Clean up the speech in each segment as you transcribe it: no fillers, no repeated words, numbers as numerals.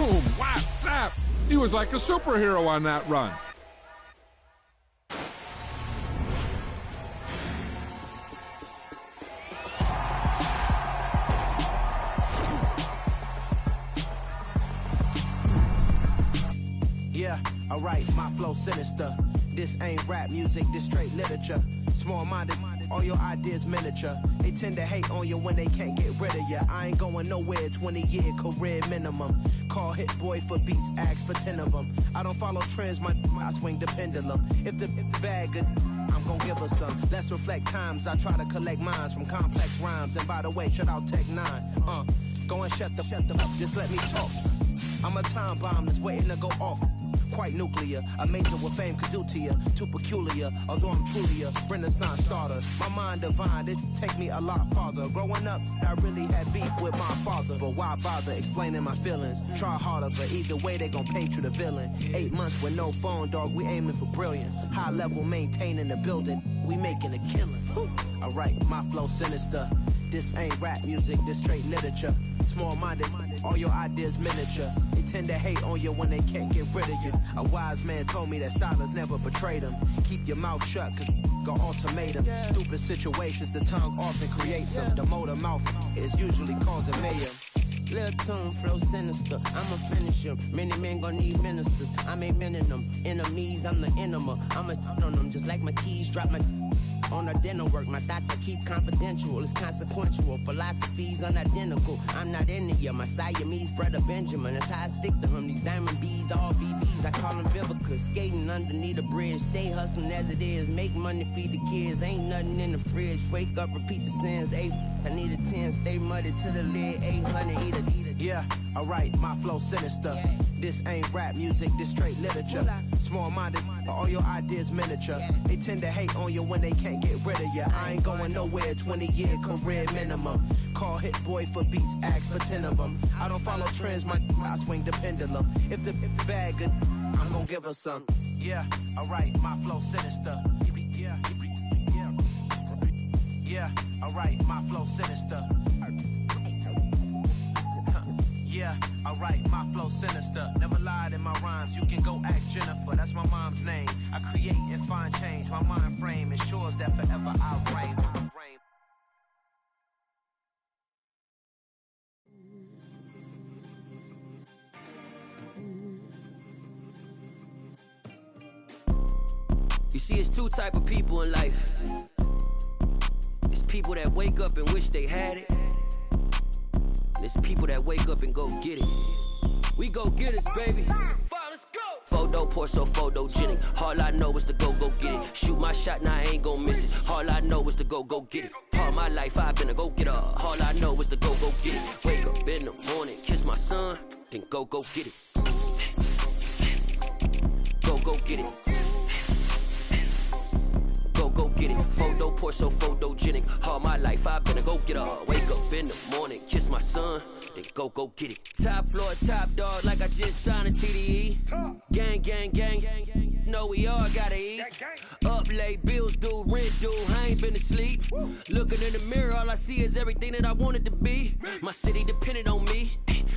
Boom! Whap! Snap! He was like a superhero on that run. Yeah, alright, my flow sinister. This ain't rap music, this straight literature. Small-minded, all your ideas miniature. They tend to hate on you when they can't get rid of you. I ain't going nowhere, 20-year career minimum. Call Hit Boy for beats, ask for 10 of them. I don't follow trends, I swing the pendulum. If the bag good, I'm gon' give her some. Let's reflect times, I try to collect minds from complex rhymes. And by the way, shout out Tech 9. Go and shut the up, just let me talk. I'm a time bomb that's waiting to go off. Quite nuclear, amazing what fame could do to you. Too peculiar, although I'm truly a renaissance starter. My mind divine, it take me a lot farther. Growing up, I really had beef with my father. But why bother explaining my feelings? Try harder, but either way they gon' paint you the villain. 8 months with no phone, dog, we aiming for brilliance. High level maintaining the building, we making a killing. Alright, my flow sinister. This ain't rap music, this straight literature. Small-minded, all your ideas miniature. They tend to hate on you when they can't get rid of you. A wise man told me that silence never betrayed him. Keep your mouth shut, cause got ultimatums. Stupid situations, the tongue often creates them. The motor mouth is usually causing mayhem. Lil' tune, flow sinister, I'ma finish him. Many men gon' need ministers, I'm aiming them. Enemies, I'm the enema. I'ma on them, just like my keys, drop my on a dinner work. My thoughts I keep confidential, it's consequential. Philosophies unidentical, I'm not into you. My Siamese brother Benjamin, that's how I stick to him. These diamond bees, all BBs, I call them Vivica. Skating underneath a bridge, stay hustling as it is. Make money, feed the kids, ain't nothing in the fridge. Wake up, repeat the sins, I need a 10, stay muddy to the lid, 800, eat a. Yeah, alright, my flow sinister. This ain't rap music, this straight literature. Small-minded, all your ideas miniature. They tend to hate on you when they can't get rid of you. I ain't going nowhere, 20-year career minimum. Call Hit Boy for beats, ask for 10 of them. I don't follow trends, I swing the pendulum. If the bag good, I'm gon' give her some. Yeah, alright, my flow sinister. Yeah, alright, my flow sinister. Yeah, alright, my flow sinister. Never lied in my rhymes, you can go ask Jennifer. That's my mom's name. I create and find change. My mind frame ensures that forever I'll reign. You see, it's two type of people in life. It's people that wake up and wish they had it. And it's people that wake up and go get it. We go get it, baby. Let's go. Photo pour so photogenic. All I know is to go get it. Shoot my shot, now I ain't gon' miss it. All I know is to go get it. All my life I've been a go getter. All I know is to go get it. Wake up in the morning, kiss my son, then go get it. Go get it. Go get it. Photo pour so photogenic. All my life I've been a go getter. Wake up in the morning, kiss my son, then go get it. Top floor, top dog, like I just signed a TDE. Gang. Know we all gotta eat. Up late, bills due, rent due. I ain't been asleep. Looking in the mirror, all I see is everything that I wanted to be. My city depended on me.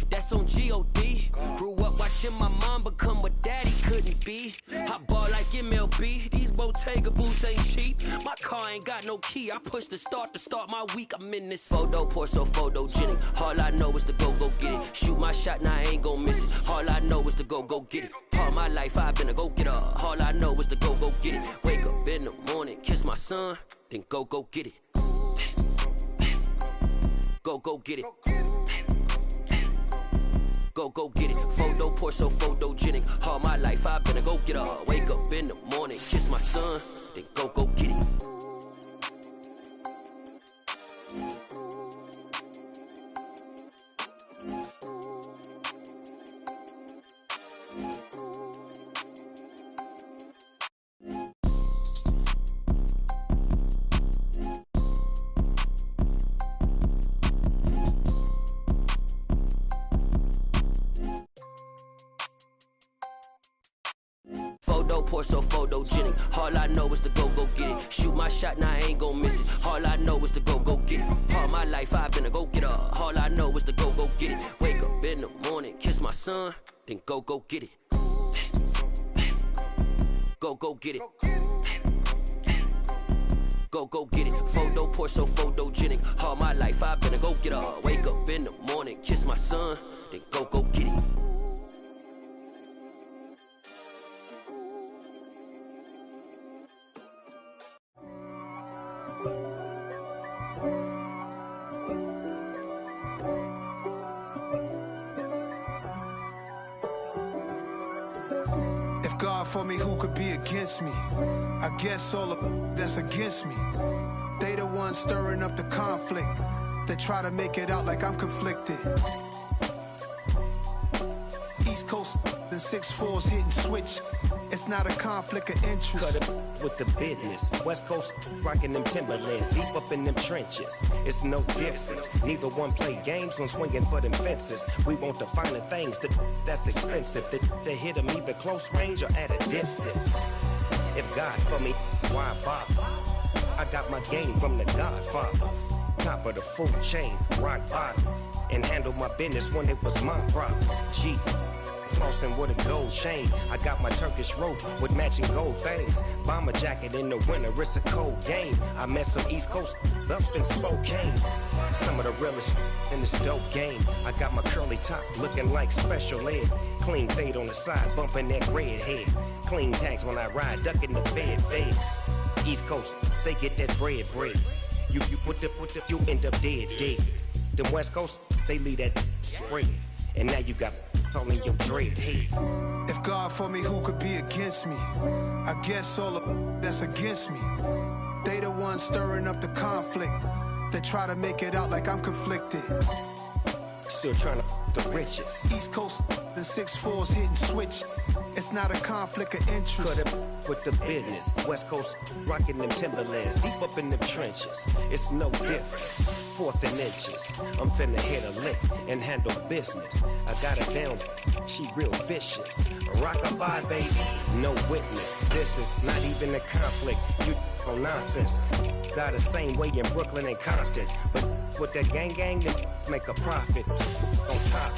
That's on G.O.D. Grew up watching my mom become what daddy couldn't be. I ball like MLB. These Bottega boots ain't cheap. My car ain't got no key. I push the start to start my week. I'm in this photo pour so photogenic. All I know is to go get it. Shoot my shot, now I ain't gon' miss it. All I know is to go get it. All my life I've been a go getter. All I know is to go get it. Wake up in the morning, kiss my son, then go get it. Go get it. Go get it. Photo pour so photogenic. All my life I've been a go getter. Wake up in the morning, kiss my son, then go get it. Photo, Porsche, photogenic. All I know is to go get it. Shoot my shot, now I ain't gon' miss it. All I know is to go get it. All my life I've been a go-getter. All I know is to go get it. Wake up in the morning, kiss my son, then go get it. Go get it. Go get it. Photo, Porsche, photogenic. All my life I've been a go-getter. Wake up in the morning, kiss my son, then go get it. God for me, who could be against me? I guess all of that's against me. They the ones stirring up the conflict. They try to make it out like I'm conflicted. East Coast and 6'4's hitting switch. It's not a conflict of interest. Cut it with the business. West Coast rocking them Timberlands, deep up in them trenches. It's no difference. Neither one play games when swinging for them fences. We want the finer things that's expensive. That hit them either close range or at a distance. If God for me, why bother? I got my game from the Godfather. Top of the food chain, rock bottom. And handle my business when it was my problem. G. Flossing with a gold chain. I got my Turkish rope with matching gold things. Bomber jacket in the winter, it's a cold game. I met some East Coast up in Spokane. Some of the realest in this dope game. I got my curly top looking like special ed. Clean fade on the side, bumping that red head. Clean tags when I ride, ducking the feds. East Coast, they get that bread. You put the, you end up dead. Them West Coast, they leave that spread. And now you got calling your dread head. If God for me, who could be against me? I guess all of that's against me. They the ones stirring up the conflict. They try to make it out like I'm conflicted. Still trying to the riches. East Coast and 6'4's hitting switch. It's not a conflict of interest. Cut it with the business. West Coast rocking them Timberlands, deep up in them trenches. It's no difference. 4th and inches. I'm finna hit a lick and handle business. I got her down, she real vicious. Rock-a-bye, baby, no witness. This is not even a conflict. You on nonsense. Got the same way in Brooklyn and Compton. But with that gang, then make a profit. On top,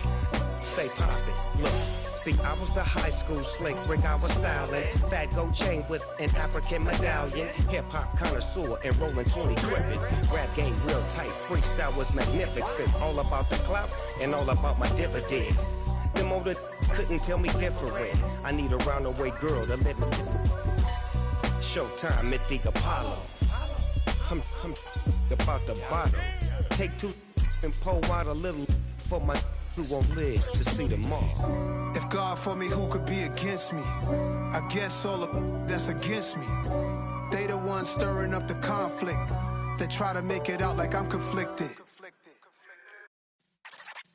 stay poppin'. Look. See, I was the high school slick Rick, I was styling. Fat gold chain with an African medallion. Hip-hop connoisseur and rolling 20 crippin'. Rap game real tight, freestyle was magnificent. All about the clout and all about my dividends. Them older couldn't tell me different. I need a roundaway girl to let me. Showtime, Mythic Apollo. I'm about the bottom. Take 2 and pour out a little for my who won't live to see tomorrow. If God for me, who could be against me? I guess all of that's against me. They the ones stirring up the conflict. They try to make it out like I'm conflicted.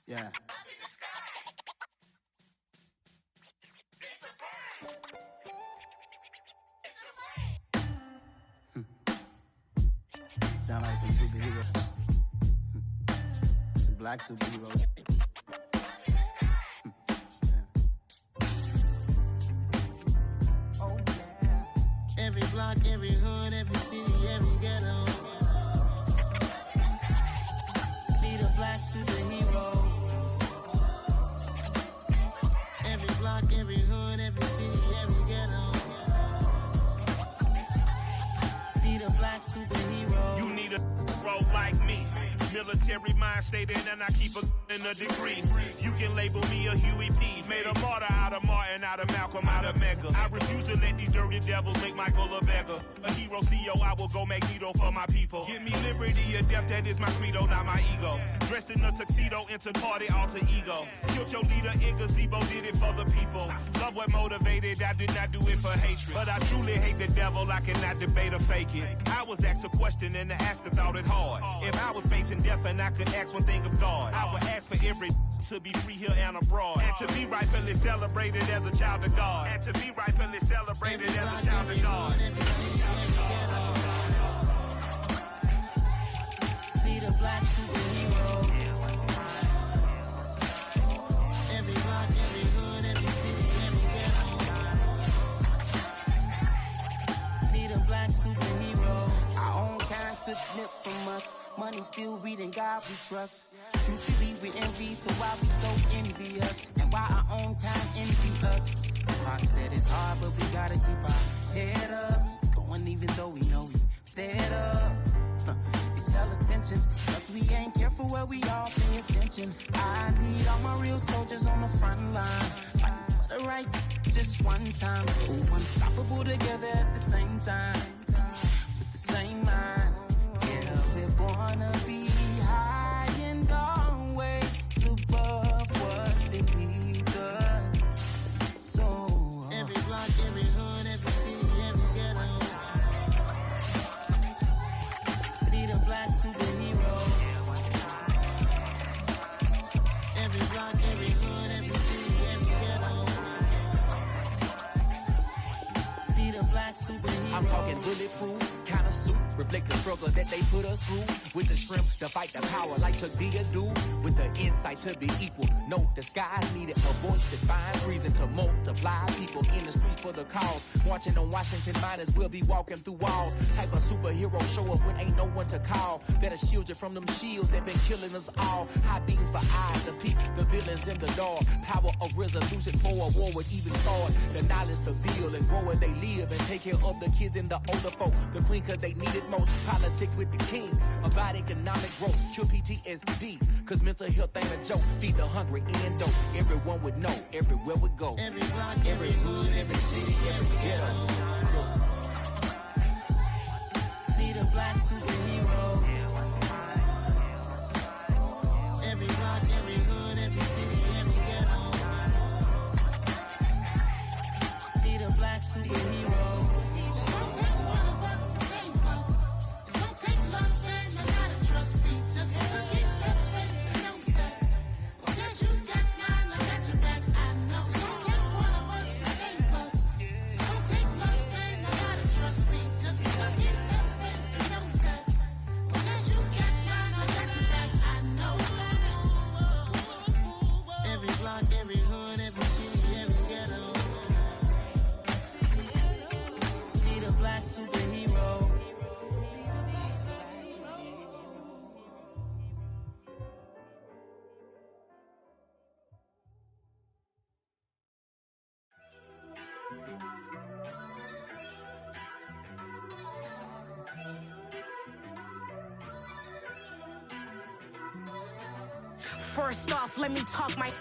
Yeah. Sound like some superheroes. Some black superheroes. Every block, every hood, every city, every ghetto. Need a black superhero. Every block, every hood, every city, every ghetto. Need a black superhero. You need a role like me. Military mind stated, and I keep in a degree. You can label me a Huey P. Made a martyr out of Martin, out of Malcolm, out of Mega. I refuse to let these dirty devils make Michael a beggar. A hero CEO, I will go Magneto for my people. Give me liberty or death, that is my credo, not my ego. Dressed in a tuxedo, enter party, alter ego. Killed your leader in gazebo, did it for the people. Love what motivated, I did not do it for hatred. But I truly hate the devil, I cannot debate or fake it. I was asked a question and the asker thought it hard. If I was facing death and I could ask one thing of God, I would ask for every to be free here and abroad, and to be rightfully celebrated as a child of God, and to be rightfully celebrated as a child of God. Need a black superhero. Every block, every hood, every city, every ghetto. took nip from us. Money still reading God we trust. Truthfully we envy, so why we so envious? And why our own kind envy us? Pac said it's hard, but we gotta keep our head up. Going even though we know we fed up. It's hella tension, plus we ain't careful where we all pay attention. I need all my real soldiers on the front line, fighting for the right just one time. So unstoppable together at the same time, with the same mind. Yeah, we're gonna be high and always above what's beneath us. So every block, every hood, every city, every ghetto need a black superhero. Every block, every hood, every city, every ghetto need a black superhero. I'm talking bulletproof kind of suit, reflect the struggle that they put us through. With the strength to fight the power like Chuck D do. With the insight to be equal. No, the sky needed a voice that finds reason to multiply. People in the streets for the cause. Marching on Washington, might as well be walking through walls. Type of superhero show up when ain't no one to call. That'll shield you from them shields that been killing us all. High beams for eyes to peek the villains in the dark. Power of resolution for a war would even start. The knowledge to build and grow where they live and take care of the kids and the older folk. The queen cause they need it most. Politics with the kings. About economic growth. Cure PTSD. Cause mental health ain't a joke. Feed the hungry and dope. Everyone would know. Everywhere we go. Every block, every hood, every city, every ghetto need a black superhero. Every block, every hood, every city, every ghetto need a black superhero. It's gonna take one of us to save us. It's gonna take love and a lot of trust. We just gotta get that faith and know that. Because you got mine, I got your back, I know. It's gonna take one of us to save us. It's gonna take love and a lot of trust. We just gotta get that faith and know that. Because you got mine, I got your back, I know. Every block, every hood, every city, every ghetto need a black superhero. First off, let me talk my.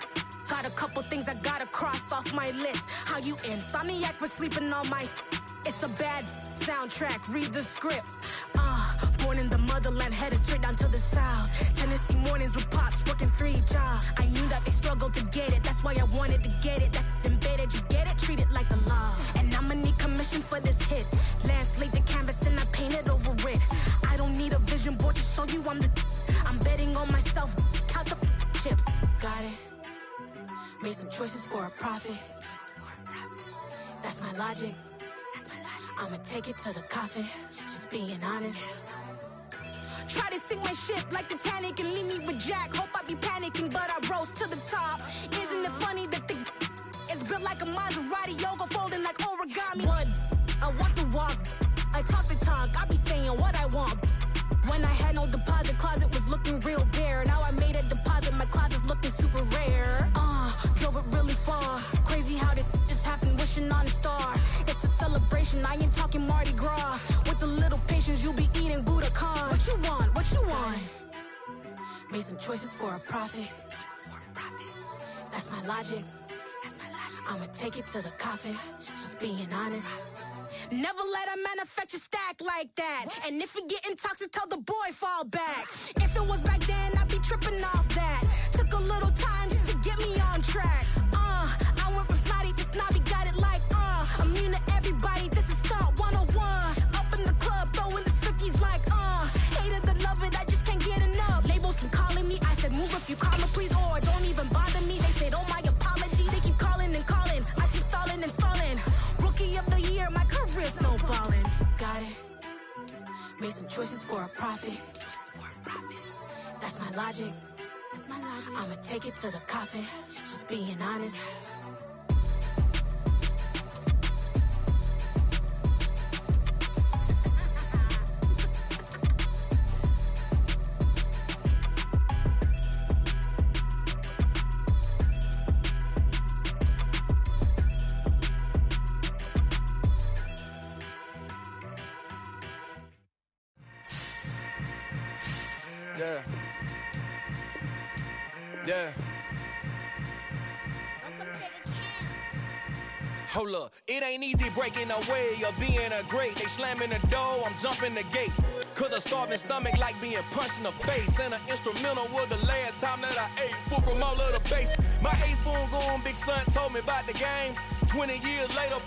Got a couple things I gotta cross off my list. How you insomniac for sleeping on my. It's a bad soundtrack, read the script. Born in the motherland, headed straight down to the south. Tennessee mornings with pops, working 3 jobs. I knew that they struggled to get it, that's why I wanted to get it. That embedded, you get it, treat it like a law. And I'ma need commission for this hit. Lance laid the canvas and I painted over it. I don't need a vision board to show you I'm the. I'm betting on myself, count the chips. Got it. Made some choices for a profit. That's my logic. I'ma take it to the coffin, just being honest. Try to sink my ship like Titanic and leave me with Jack. Hope I be panicking, but I rose to the top. Isn't it funny that the is built like a Maserati, yoga folding like origami? What? I walk the walk, I talk the talk, I be saying what I want. When I had no deposit, closet was looking real bare. Now I made a deposit, my closet's looking super rare. Drove it really far. Crazy how did just happen, wishing on a star. It's a celebration, I ain't talking Mardi Gras. With a little patience, you'll be eating Budokan. What you want? What you want? Made some choices for a profit. That's my logic. I'ma take it to the coffin, just being honest. Never let a manufacture stack like that. And if it getting toxic, tell the boy fall back. If it was back then, I'd be tripping off that. Took a little time just to get me on track. I went from snotty to snobby, got it like immune to everybody, this is stunt 101. Up in the club, throwing the cookies like hate it or love it, I just can't get enough. Labels keep calling me, I said move if you call me please, or don't even bother me. They said oh my apology, they keep calling and calling. I keep stalling and stalling. Rookie of the year, my career snowballing. Got it. Made some choices for a profit. That's my logic. I'ma take it to the coffin, just being honest. Yeah. Yeah. Hold up, it ain't easy breaking away or being a great. They slamming the door, I'm jumping the gate. Cause a starving stomach like being punched in the face. And an instrumental was the last time that I ate. Full from all of the bass. My ace boom goon, big son told me about the game. 20 years later,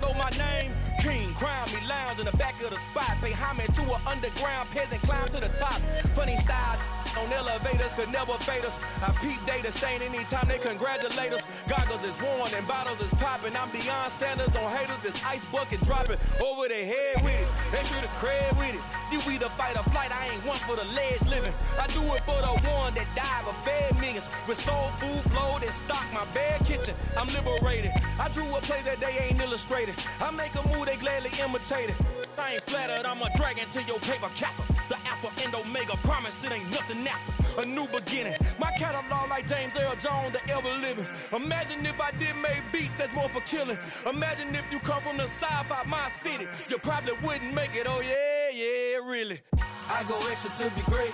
know my name. King, crown me, lounge in the back of the spot. Pay homage to an underground peasant, climb to the top. Funny style on elevators could never fade us. I peep data stain anytime they congratulate us. Goggles is worn and bottles is popping. I'm Deion Sanders on haters, this ice bucket dropping over their head with it. They should have cred with it. You either fight or flight, I ain't one for the ledge living. I do it for the one that died but fed millions. With soul food flowed and stock my bad kitchen. I'm liberated. I drew a play that they ain't illustrated. I make a move, they gladly imitate it. I ain't flattered, I'm a dragon to your paper castle. The Alpha and Omega, promise it ain't nothing after. A new beginning. My catalog like James Earl Jones, the ever living. Imagine if I did make beats that's more for killing. Imagine if you come from the south out my city. You probably wouldn't make it, oh yeah, really. I go extra to be great.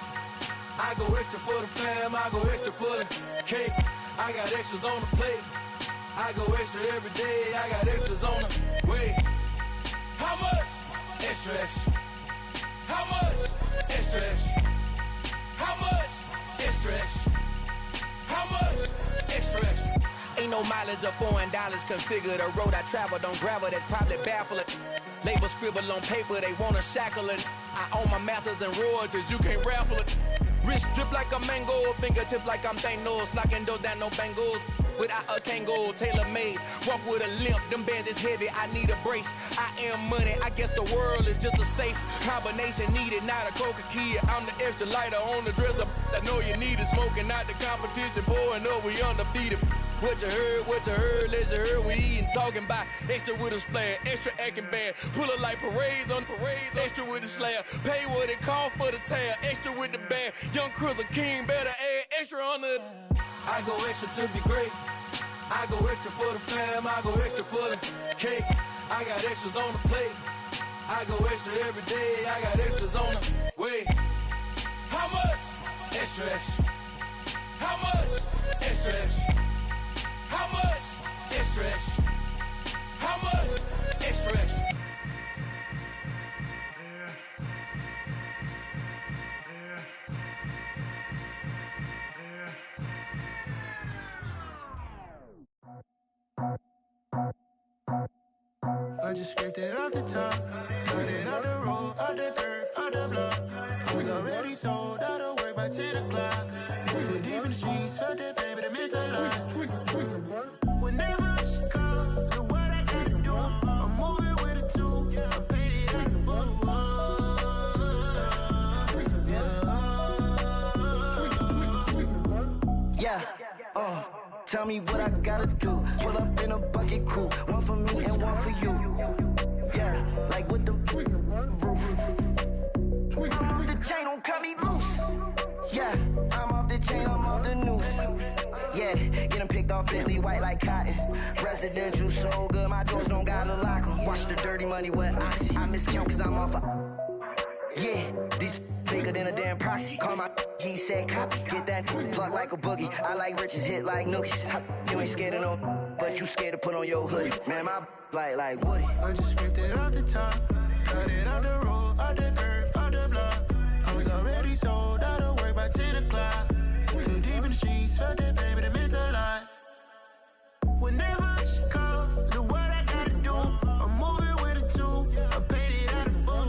I go extra for the fam, I go extra for the cake. I got extras on the plate. I go extra every day, I got extras on the way. How much? Extra, extra. How much? Extra, extra. How much? Extra, extra. How much? Extra, extra. Ain't no mileage of $4 configure the road I travel. Don't gravel that probably baffle it. Label scribble on paper, they wanna shackle it. I own my masters and royalties, you can't raffle it. Wrist drip like a mango, fingertips like I'm Thanos. Knocking doors down, no bangles. Without a Kango, tailor-made. Walk with a limp, them bands is heavy, I need a brace. I am money, I guess the world is just a safe combination needed, not a coca key. I'm the extra lighter on the dresser. I know you need it, smoking out the competition, pouring up, we undefeated. What you heard, let's hear we eatin', talking about extra with a splash, extra acting bad, pull it like parades on parades, extra with the slab, pay what it cost for the tab, extra with the bag, young Chris a king, better add extra on the. I go extra to be great, I go extra for the fam, I go extra for the cake, I got extras on the plate, I go extra every day, I got extras on the way. How much? Extra, extra. How much? Extra, extra. How much? Extra, extra. How much? Extra, extra. I just scraped it off the top, cut it out the road, out the dirt, out the block. I was already sold out of work by 10 o'clock. Too deep in the streets, felt that pain, but it meant a lot. Whenever she calls, do what I gotta do. I'm moving with a two, I paid it out the fool. Yeah, tell me what I gotta do. Pull up in a bucket crew, one for me and one for you. Yeah, like with the roof. I'm off the chain, don't cut me loose. Yeah, I'm off the chain, I'm off the noose. Yeah, getting picked off Bentley white like cotton. Residential so good, my doors don't gotta lock 'em. Watch the dirty money with oxy. I miscount cause I'm off yeah, these bigger than a damn proxy. Call my he said copy. Get that plug like a boogie. I like riches, hit like nookies. You ain't scared of no, but you scared to put on your hoodie. Man, my like Woody. I just scraped it off the top, cut it out the road, out the curve, out the block. I was already sold out of work by 10 o'clock. Too deep in the streets, felt that pain, but it meant a lot. Whenever she calls, do what I gotta do. I'm moving with a two, I paid it out of full.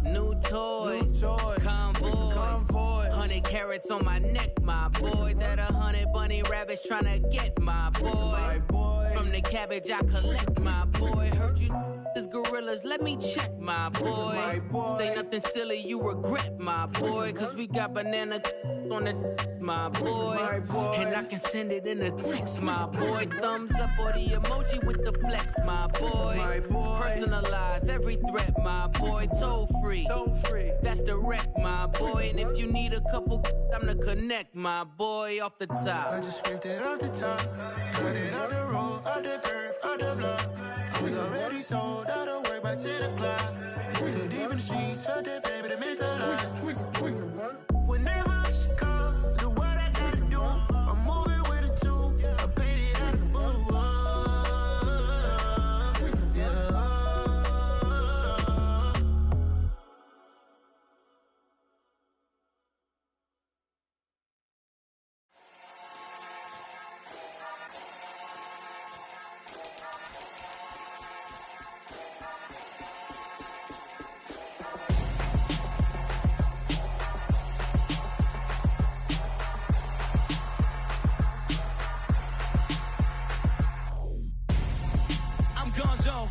New toys, convoys, 100 carats on my neck, my boy. That 100 bunny rabbits tryna get my boy. From the cabbage I collect, my boy. Heard you is gorillas, let me check, my boy. Say nothing silly, you regret, my boy. Cause we got banana on the my boy. And I can send it in a text, my boy. Thumbs up or the emoji with the flex, my boy. Personalize every threat, my boy. Toll free, that's direct, my boy. And if you need a couple, I'm to connect, my boy. Off the top, I just scraped it off the top, cut it out the road, out the curve, out the block. I was already sold out of work by 10 o'clock. Too deep in the streets, felt that baby to make her lie. Whenever she calls, do what I gotta do. I'm moving with a two. I paid it out of full.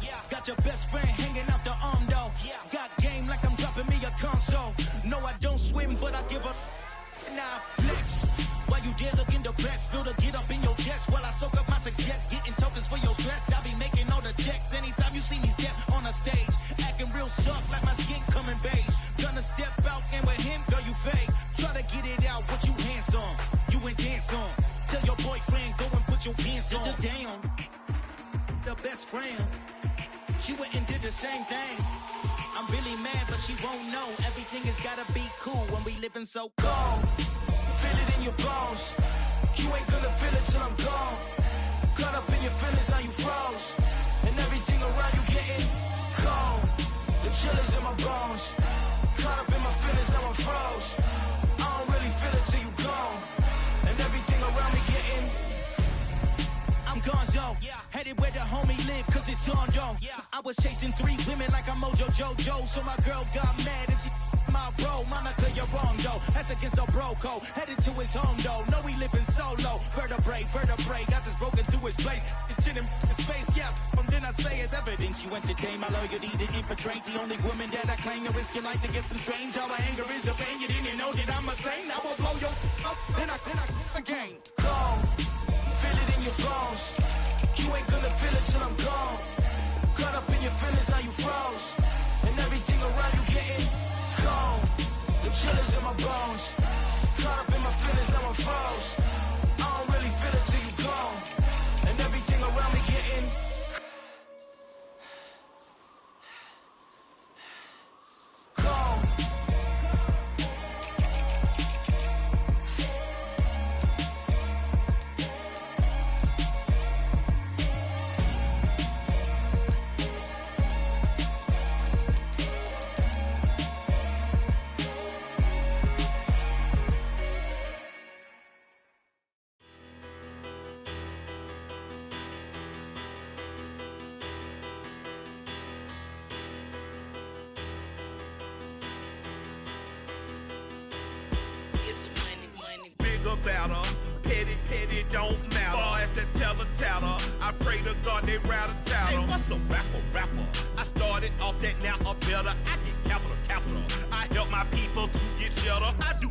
Yeah. Got your best friend hanging out the arm though. Got game like I'm dropping me a console. No, I don't swim, but I give up. Nah, flex. While you there looking the best, feel the get up in your chest while I soak up my success, getting tokens for your stress. I be making all the checks anytime you see me step on a stage, acting real soft like my skin coming beige. Gonna step out and with him, girl, you fake. Try to get it out, what you hands on, you ain't dance on. Tell your boyfriend go and put your pants on. Down, the best friend. She went and did the same thing. I'm really mad, but she won't know. Everything has gotta be cool when we living so cold. Feel it in your bones. You ain't gonna feel it till I'm gone. Caught up in your feelings, now you froze. And everything around you getting cold. The chill is in my bones. Caught up in my feelings, now I'm froze. I don't really feel it till you gone. And everything around me getting I'm gonzo, headed where the homie live, cause it's on though. I was chasing 3 women like I'm Mojo Jojo, so my girl got mad and she my bro. Monica, you're wrong though, that's against a bro code. Headed to his home though, no we living solo. Vertebrae, got this broken to his place. It's shit in space, then I say it's evidence you entertain my loyalty to infiltrate. The only woman that I claim to risk your life to get some strange. All my anger is a pain, you didn't know that I'm a saint. I will blow your up, then I again. Go. Feel it in your bones. You ain't gonna feel it till I'm gone. Caught up in your feelings, now you froze. And everything around you getting cold. The chill is in my bones. Caught up in my feelings, now I'm froze. I don't really feel it till you gone. And everything around me getting cold. About her, petty, don't matter. Far as the teller, I pray to God they rattle tattle. Hey, what's a rapper? I started off that, now I'm better. I get capital. I help my people to get cheddar. I do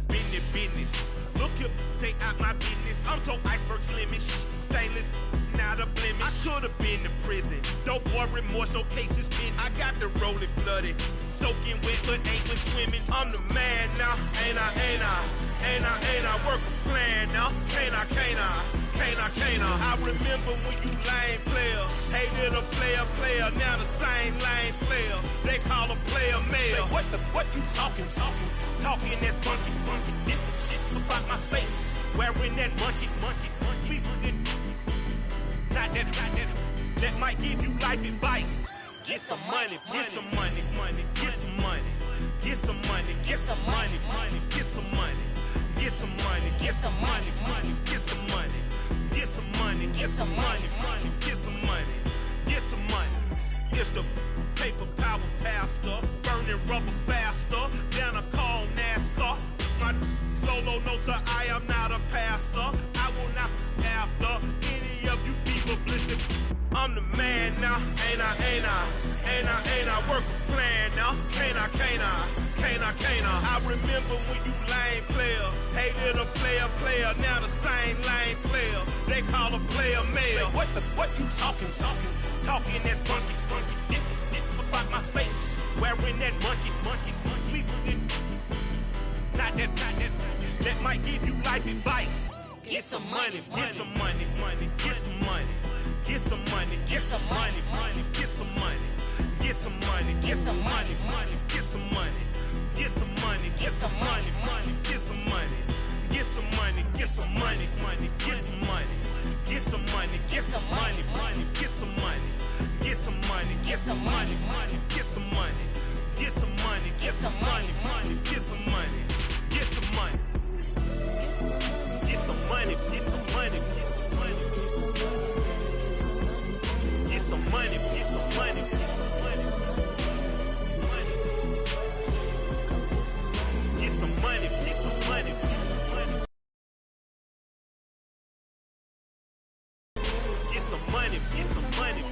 business. Look here, stay out my business. I'm so iceberg slimish, stainless, not a blemish. I should've been to prison. No boy remorse, no cases pinned. I got the rolling flooded, soaking wet, but ain't been swimming. I'm the man now, ain't I work a plan now, can't I? I remember when you lame player, hated a player, now the same lame player. They call a player mayor. What you talking that funky, different about my face, wearing that monkey, not that, that might give you life advice. Get some money, get some money, get some money, get some money, get some money, get some money. Get some money, get some money, get some money, get some money, get some money, get some money, get some money. It's the paper power pastor, burning rubber faster, down a call NASCAR. My solo no sir, I am not a passer. I will not after any of you fever blistered. I'm the man now, ain't I work a plan now, can't I? I remember when you lame player, hated a player, now the same lame player. They call a player mayor. What you talking that funky, different about my face, wearing that monkey, not that, that might give you life advice. Get some money, get some money, get some money. Get some money, get some money, money, get some money. Get some money, get some money, money, get some money. Get some money, get some money, money, get some money. Get some money, get some money, money, get some money. Get some money, get some money, money, get some money. Get some money, get some money, money, get some money. Get some money, get some money, money, get some money. Get some money. Get some money, get some money, get some money. Get some money, get some money. Get some money, get some money. Get some money, get some money.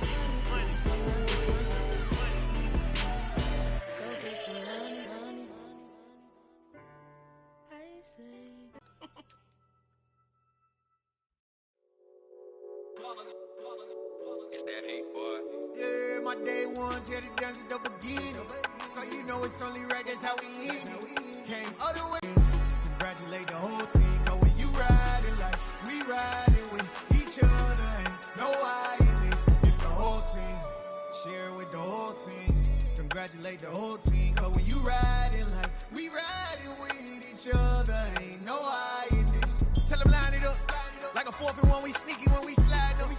It's that hate, boy. Yeah, my day ones here to dance at the beginning. So you know it's only right, that's how we end it. Came all the way. Congratulate the whole team. Cause when you riding like we riding with each other, ain't no I in this. It's the whole team. Share it with the whole team. Congratulate the whole team. Cause when you riding like we riding with each other, ain't no I in this. Tell them line it up. Like a 4th and 1, we sneaky when we slide them.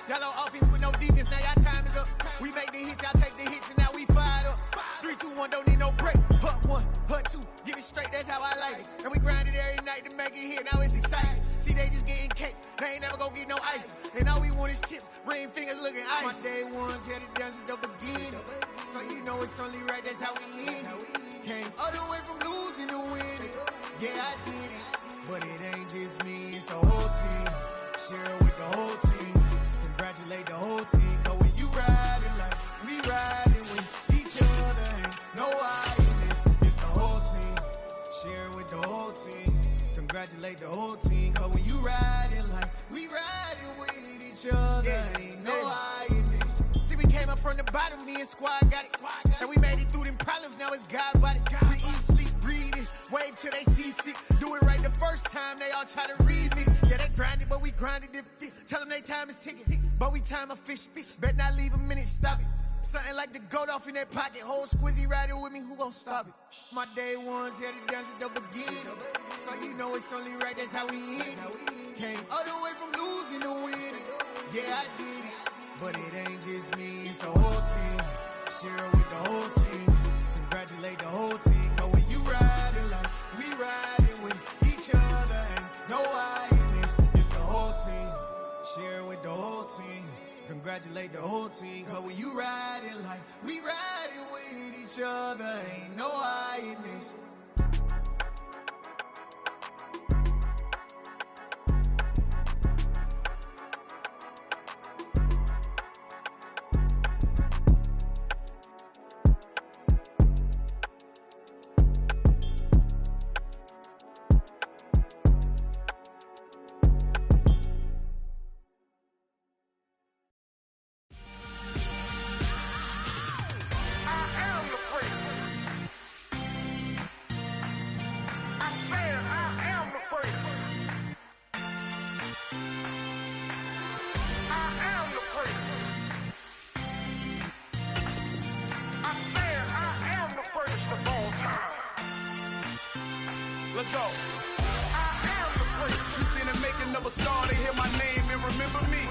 Y'all on offense with no defense, now y'all time is up. We make the hits, y'all take the hits, and now we fired up. 3, 2, 1, don't need no break. Hut 1, hut 2, give it straight, that's how I like it. And we grind it every night to make it hit, now it's exciting. See, they just getting cake, they ain't never gonna get no ice. And all we want is chips, ring fingers looking ice. My day ones here to dance at the beginning. So you know it's only right, that's how we end it. Came all the way from losing to winning. Yeah, I did it. But it ain't just me, it's the whole team. Share it with the whole team. Congratulate the whole team. Cause when you riding like we riding with each other, ain't no I in this. It's the whole team. Share it with the whole team. Congratulate the whole team. Cause when you riding like we riding with each other, ain't no I in this. See, we came up from the bottom, me and squad got it. And we made it through them problems, now it's God body. We eat, sleep, breathe this, wave till they see sick. Do it right the first time, they all try to remix. Yeah, they grinded, but we grinded if tell them they time is ticking. But we time a fish. Bet not leave a minute, stop it. Something like the goat off in their pocket. Whole squizzy riding with me, who gon' stop it? My day ones here to dance at the beginning. So you know it's only right, that's how we end it. Came all the way from losing to winning. Yeah, I did it. But it ain't just me, it's the whole team. Share it with the whole team. Congratulate the whole team. Cause when you riding like we riding with each other, ain't no I in this. It's the whole team. Share it with the whole team. Congratulate the whole team. Cause when you riding like we riding with each other, ain't no I in this. Let's go. You seen the making of a star, they hear my name and remember me.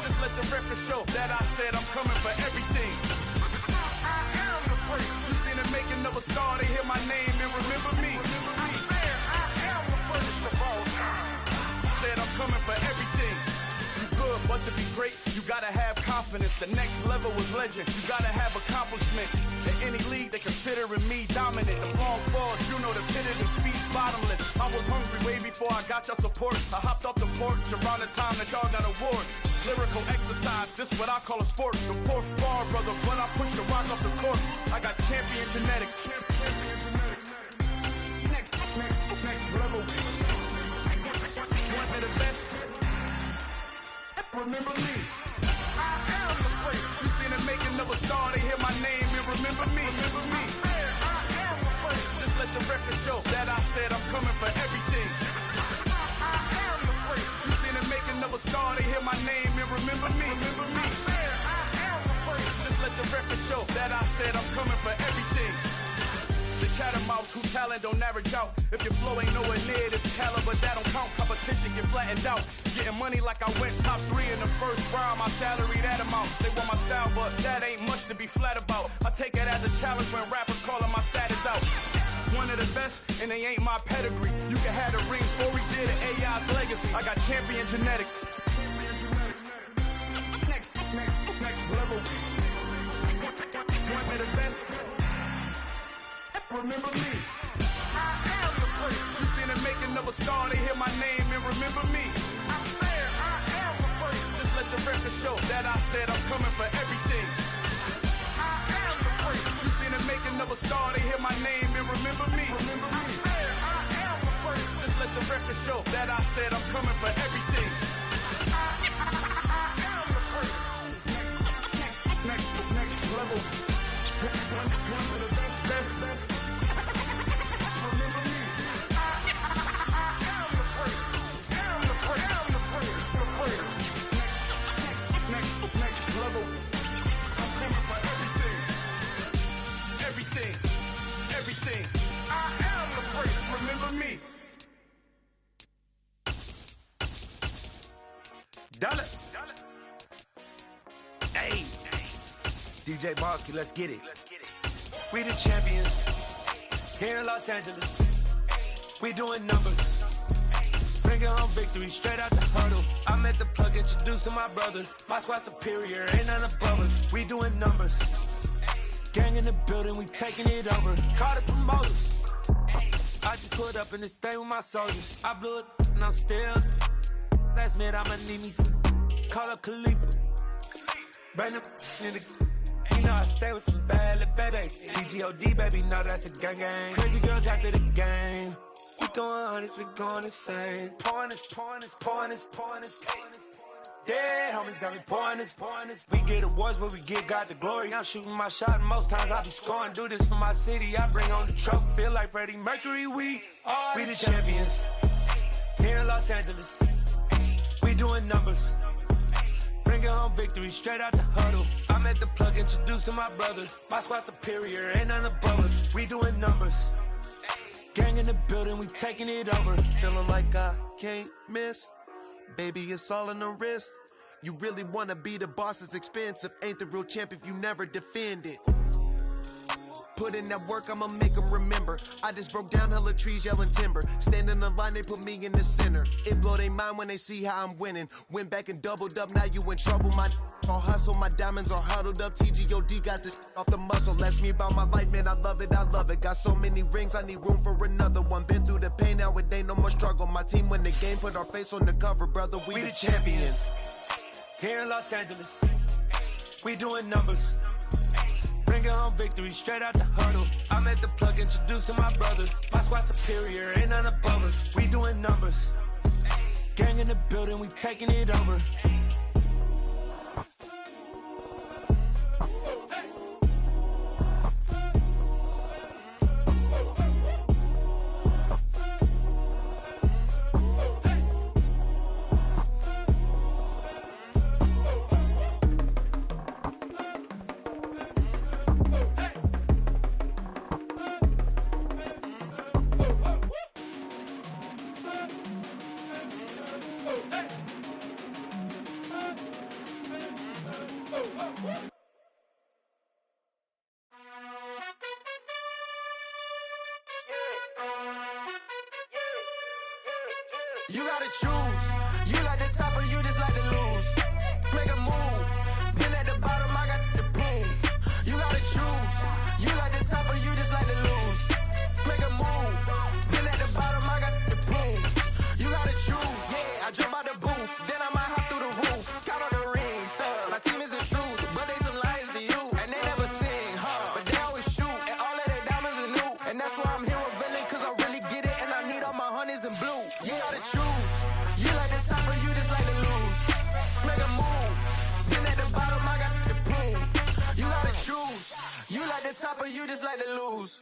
Just let the record show that I said I'm coming for everything. You seen the making of a star, they hear my name and remember me. Said I'm coming for everything. Good, but to be great, you gotta have confidence. The next level was legend, you gotta have accomplishments. In any league, they considering me dominant. The long falls, you know the pitted and feet bottomless. I was hungry way before I got your support. I hopped off the porch around the time that y'all got awards. Lyrical exercise, this what I call a sport. The fourth bar, brother, but I push the rock off the court. I got champion genetics. Next level. One of the best. Remember me. I am the first. You seen the making of a star, they hear my name and remember me. Remember me. I am the first. Just let the record show that I said I'm coming for everything. I am the first. You seen the making of a star, they hear show that I said I'm coming for everything. The chattermouths who talent don't average out. If your flow ain't nowhere near this caliber, that don't count. Competition get flattened out. Getting money like I went top 3 in the first round. My salary that amount. They want my style, but that ain't much to be flat about. I take it as a challenge when rappers calling my status out. One of the best, and they ain't my pedigree. You can have the rings, or we did an AI's legacy. I got champion genetics. Next level. One of the best. Remember me. I am the place. You seen the making of a star, they hear my name and remember me. I said I am the place. Just let the record show that I said I'm coming for everything. I am the place. You seen the making of a star, they hear my name and remember me. I said I am the place. Just let the record show that I said I'm coming for everything. I am the place. Next level. One of the best. Next level. I'm coming for everything. Everything. I am the place. Remember me. Dollar. Hey. DJ Bosky, let's get it. We the champions. Here in Los Angeles. We doing numbers. Bringing home victory straight out the huddle. I met the plug, introduced to my brother. My squad superior, ain't none above us. We doing numbers. Gang in the building, we taking it over. Call the promoters. I just pulled up in this thing with my soldiers. I blew it and I'm still. Last minute, I'ma need me some. Call up Khalifa. Bring up in the. You know I stay with some bad little baby. TGOD, baby, no, that's a gang gang. Crazy girls after the game. We going honest, we going insane. Pouring this. Dead homies got me pouring this. We get awards, but we get God the glory. I'm shooting my shot, and most times I be scoring. Do this for my city, I bring on the trophy. Feel like Freddie Mercury, we the champions. Here in Los Angeles, we doing numbers. Bringing home victory straight out the huddle. I met the plug, introduced to my brother. My squad superior, ain't none above us. We doing numbers. Gang in the building, we taking it over. Feeling like I can't miss. Baby, it's all in the wrist. You really wanna be the boss, it's expensive. Ain't the real champ if you never defend it. Put in that work, I'ma make them remember. I just broke down hella trees, yelling timber. Stand in the line, they put me in the center. It blow their mind when they see how I'm winning. Went back and doubled up, now you in trouble. My all hustle, my diamonds are huddled up. TGOD got this off the muscle. That's me about my life, man, I love it. Got so many rings, I need room for another one. Been through the pain, now it ain't no more struggle. My team win the game, put our face on the cover, brother. We the champions. Here in Los Angeles, we doing numbers. Bringing home victory straight out the huddle. I met the plug, introduced to my brother. My squad superior, ain't none above us. We doing numbers. Gang in the building, we taking it over. You gotta choose. You like the top or you just like to lose. Make a move. Been at the bottom, I got the proof. You gotta choose. You like the top or you just like to lose. Make a move. Been at the bottom, I got the proof. You gotta choose. Yeah, I jump out the booth. Then I might hop through the roof. Count all the rings. My team is the truth, but they some liars to you. And they never sing, huh? But they always shoot. And all of their diamonds are new. And that's why I'm here with Villain, cause I really get it. And I need all my honeys in blue. You gotta choose. You like the top or you just like to lose. Make a move. Been at the bottom, I got the proof. You gotta choose. You like the top or you just like to lose.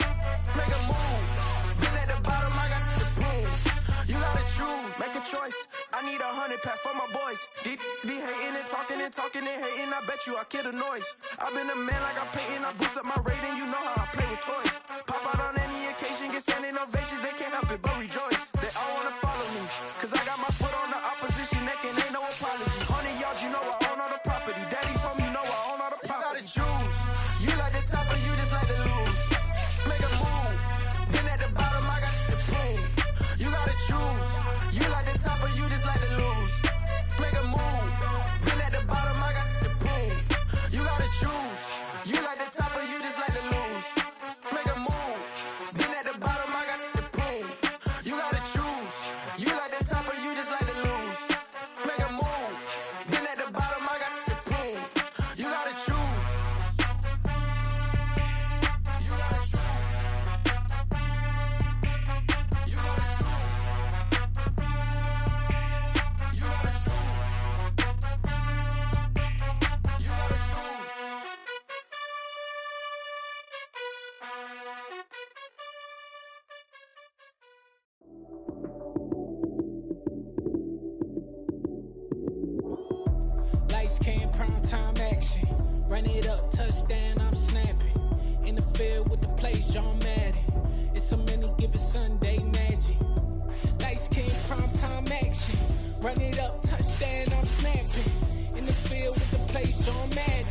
Make a move. Been at the bottom, I got the proof. You gotta choose. Make a choice. I need 100 pack for my boys. Be hating and talking and talking and hating. I bet you I kill the noise. I've been a man like I'm painting. I boost up my rating. You know how I play with toys. Pop out on any occasion, get standing ovations. They can't help it but rejoice. They all wanna follow me, cause I got my foot on the opposition neck and ain't no apology. 100 yards, you know I own all the property. Daddy's home, you know I own all the property. You gotta choose. You like the top or you just like to lose. Make a move. Been at the bottom, I got the prove. You gotta choose. You like the top or you just like to lose. Make a move. Been at the bottom, I got the prove. You gotta choose. You like the top or you just like to lose. Make a move. Been at the bottom, I got the prove. You gotta choose. You like the top or you just like to lose. Make a move. Been at the bottom, I got the prove. You gotta choose. You gotta choose. You gotta choose. You gotta choose. You gotta choose. Lights came, prime time action. Run it up, touchdown, I'm snapping. In the field with the plays, John Madden. It's so many, give it Sunday magic. Lights came, prime time action. Run it up, touchdown, I'm snapping. In the field with the plays, John Madden.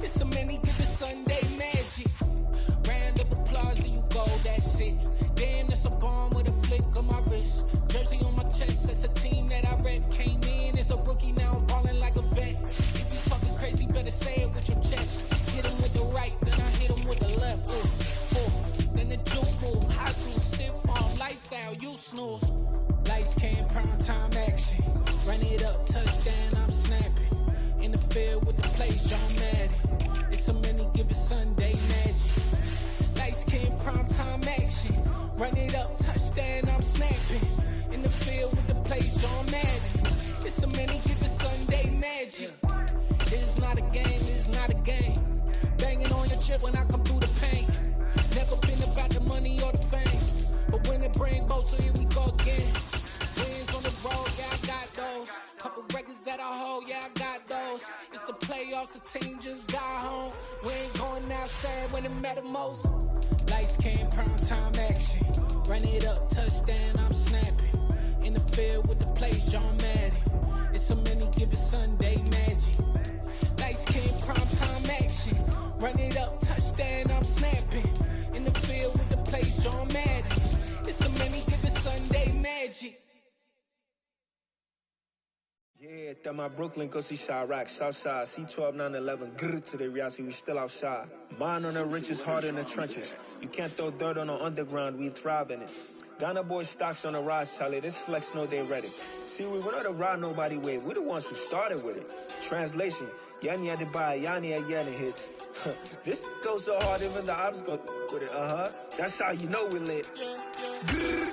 It's so many, give it Sunday magic. Round of applause and you go, that's it. Damn, that's a bomb with a flick on my wrist. Jersey on my chest, that's a team that I rep. Came in as a rookie, now I'm ballin' like a vet. If you talking crazy, better say it with your chest. Hit him with the right, then I hit him with the left. Then the juke move, hustle, stiff arm, lights out, you snooze. Lights came, prime time action. Run it up, touchdown, I'm snapping. In the field with the plays, John Madden. It's so many, give it Sunday magic. Lights came, prime time action. Run it up, touchdown, I'm snapping. In the field with the plays, John Madden. It's so many, give it Sunday magic. It is not a game, it is not a game. Banging on your chip when I come through the pain. Never been about the money or the fame. But when it bring both, so here we go again. Wins on the road, yeah, I got those. Couple records that I hold, yeah, I got those. It's the playoffs, the team just got home. We ain't going outside when it matter most. Lights came, prime time action. Run it up, touchdown, I'm snapping. In the field with the plays, John Madden. It's so many, give it Sunday magic. Lights came, prime time action. Run it up, touchdown, I'm snapping. In the field with the plays, John Madden. It's so many, give it Sunday magic. Yeah, that my Brooklyn, go see Chirac, Southside, C12, 911, grrr to the reality, we still outside. Mine on the riches, hard in the trenches. You can't throw dirt on the underground, we thrive in it. Ghana boys stocks on the rise, Charlie, this flex know they ready. See, we went on to ride nobody wave, we the ones who started with it. Translation, Yanni had to buy, Yanni had Yanni hits. This goes so hard, even the ops go with it, That's how you know we lit. Grrr,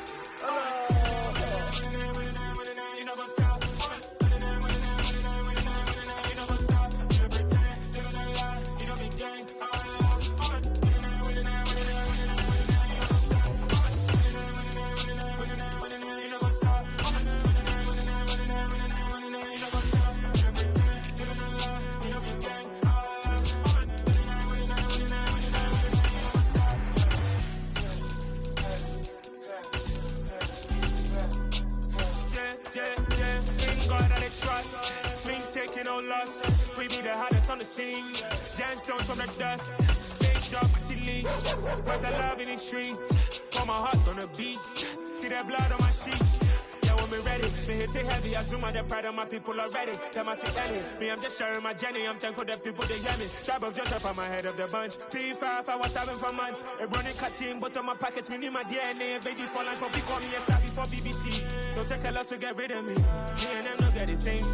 no loss. We be the hottest on the scene. Dance stones from the dust. Big dog, pretty leash. Where's the love in the streets? Pour my heart on the beat. See that blood on my sheets. Yeah, when we ready, me hit it heavy. I zoom out the pride of my people already. Them I see Ellie. Me, I'm just sharing my journey. I'm thankful that people they hear me. Tribe of Joseph on my head of the bunch. P5, I was starving for months. A running cut team, but on my pockets, me need my DNA. Baby for lunch, but we call me a star before BBC. Don't take a lot to get rid of me. Me and them don't get the same.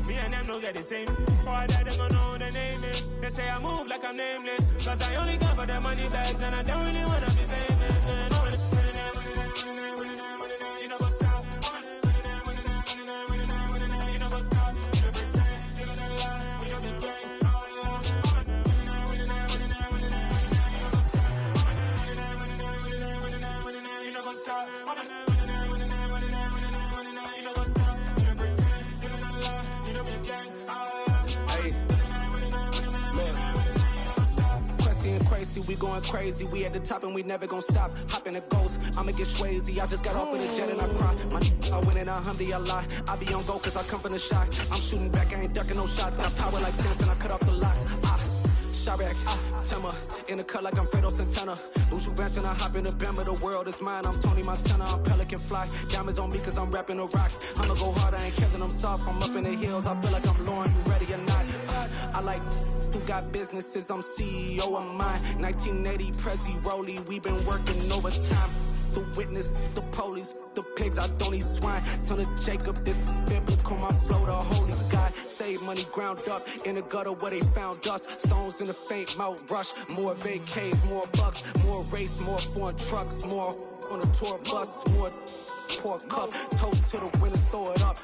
Me and them don't get the same. Boy, that them don't know who the name is. They say I move like I'm nameless. Cause I only come for the money bags and I don't really wanna be famous. You know what's up? You know what's up? You pretend, you don't lie, you don't be gang. You know what's up? we going crazy. We at the top and we never gonna stop. Hop in a ghost, I'ma get swayzy. I just got off of the jet and I cry. I win in a Humvee, I lie. I be on go cause I come from the shot. I'm shooting back, I ain't ducking no shots. Got power like Samson, I cut off the locks. Shabak, Tema, in the cut like I'm Fredo Santana. Uju Banton, I hop in the Bama, the world is mine. I'm Tony Montana, I'm Pelican Fly. Diamonds on me cause I'm rapping a rock. I'ma go hard, I ain't killing them soft. I'm up in the hills, I feel like I'm Lauren, you ready or not? I like who got businesses, I'm CEO of mine. 1980 Prezi Rolly, we been working overtime. The witness, the police, the pigs, I don't eat swine. Son of Jacob, this biblical, my flow, the holy God. Save money ground up in the gutter where they found us. Stones in the faint mouth rush. More vacays, more bucks, more race, more foreign trucks, more on a tour bus, more pour cup. Toast to the winners, throw it up.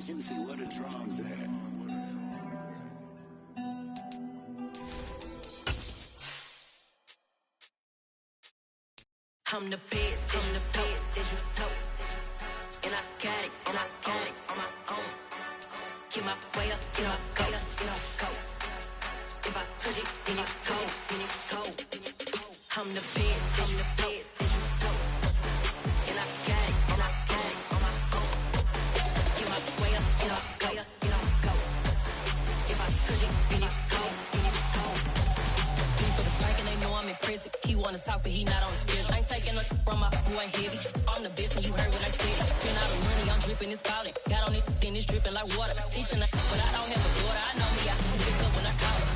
Let me see where the drums at. I'm the best, as you know. And I got it, on my own. Get my way up, get my go. If I touch it, then it's cold. I'm the best, as you know. And I got it, on my own. Get my way up, get my go. If I touch it, then it's cold. For the blank and they know I'm impressive. He wanna talk, but he not on the schedule. I ain't taking nothing from my boy heavy. I'm the best and you heard what I said. Spend all the money, I'm dripping, it's falling. Got on it, then it's dripping like water. Teaching her, but I don't have a daughter. I know me, I can pick up when I call her.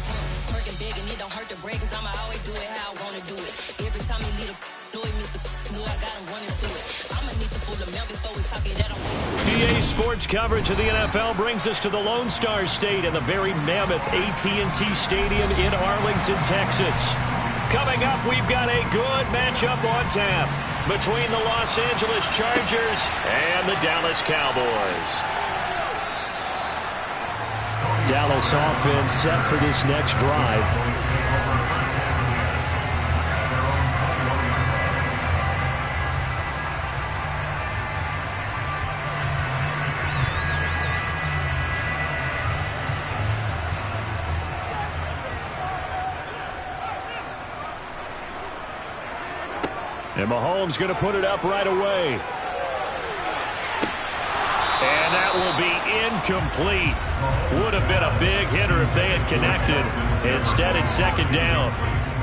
Working big and it don't hurt to break, cause I'ma always do it how I wanna do it. Every time he lead a know it, Mr. Know I got him running to it. I'ma need to pull the mail before we talk it that I'm EA Sports coverage of the NFL brings us to the Lone Star State and the very mammoth AT&T Stadium in Arlington, Texas. Coming up, we've got a good matchup on tap between the Los Angeles Chargers and the Dallas Cowboys. Dallas offense set for this next drive. And Mahomes going to put it up right away. And that will be incomplete. Would have been a big hitter if they had connected. Instead, it's second down.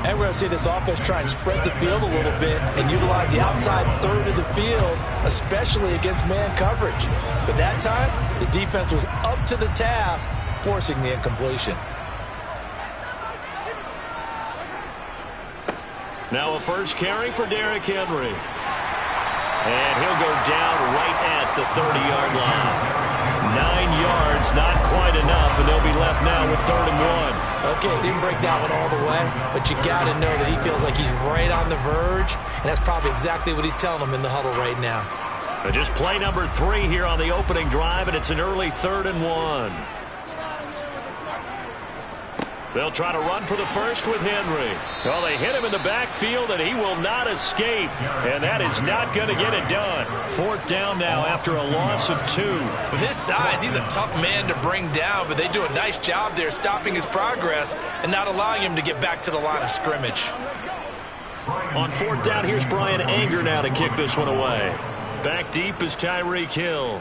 And we're going to see this offense try and spread the field a little bit and utilize the outside third of the field, especially against man coverage. But that time, the defense was up to the task, forcing the incompletion. Now a first carry for Derrick Henry. And he'll go down right at the 30-yard line. 9 yards, not quite enough, and they'll be left now with 3rd and 1. Okay, didn't break that one all the way, but you got to know that he feels like he's right on the verge, and that's probably exactly what he's telling them in the huddle right now. Just play number 3 here on the opening drive, and it's an early 3rd and 1. They'll try to run for the first with Henry. Well, they hit him in the backfield, and he will not escape. And that is not going to get it done. 4th down now after a loss of 2. With his size, he's a tough man to bring down, but they do a nice job there stopping his progress and not allowing him to get back to the line of scrimmage. On 4th down, here's Brian Anger now to kick this one away. Back deep is Tyreek Hill.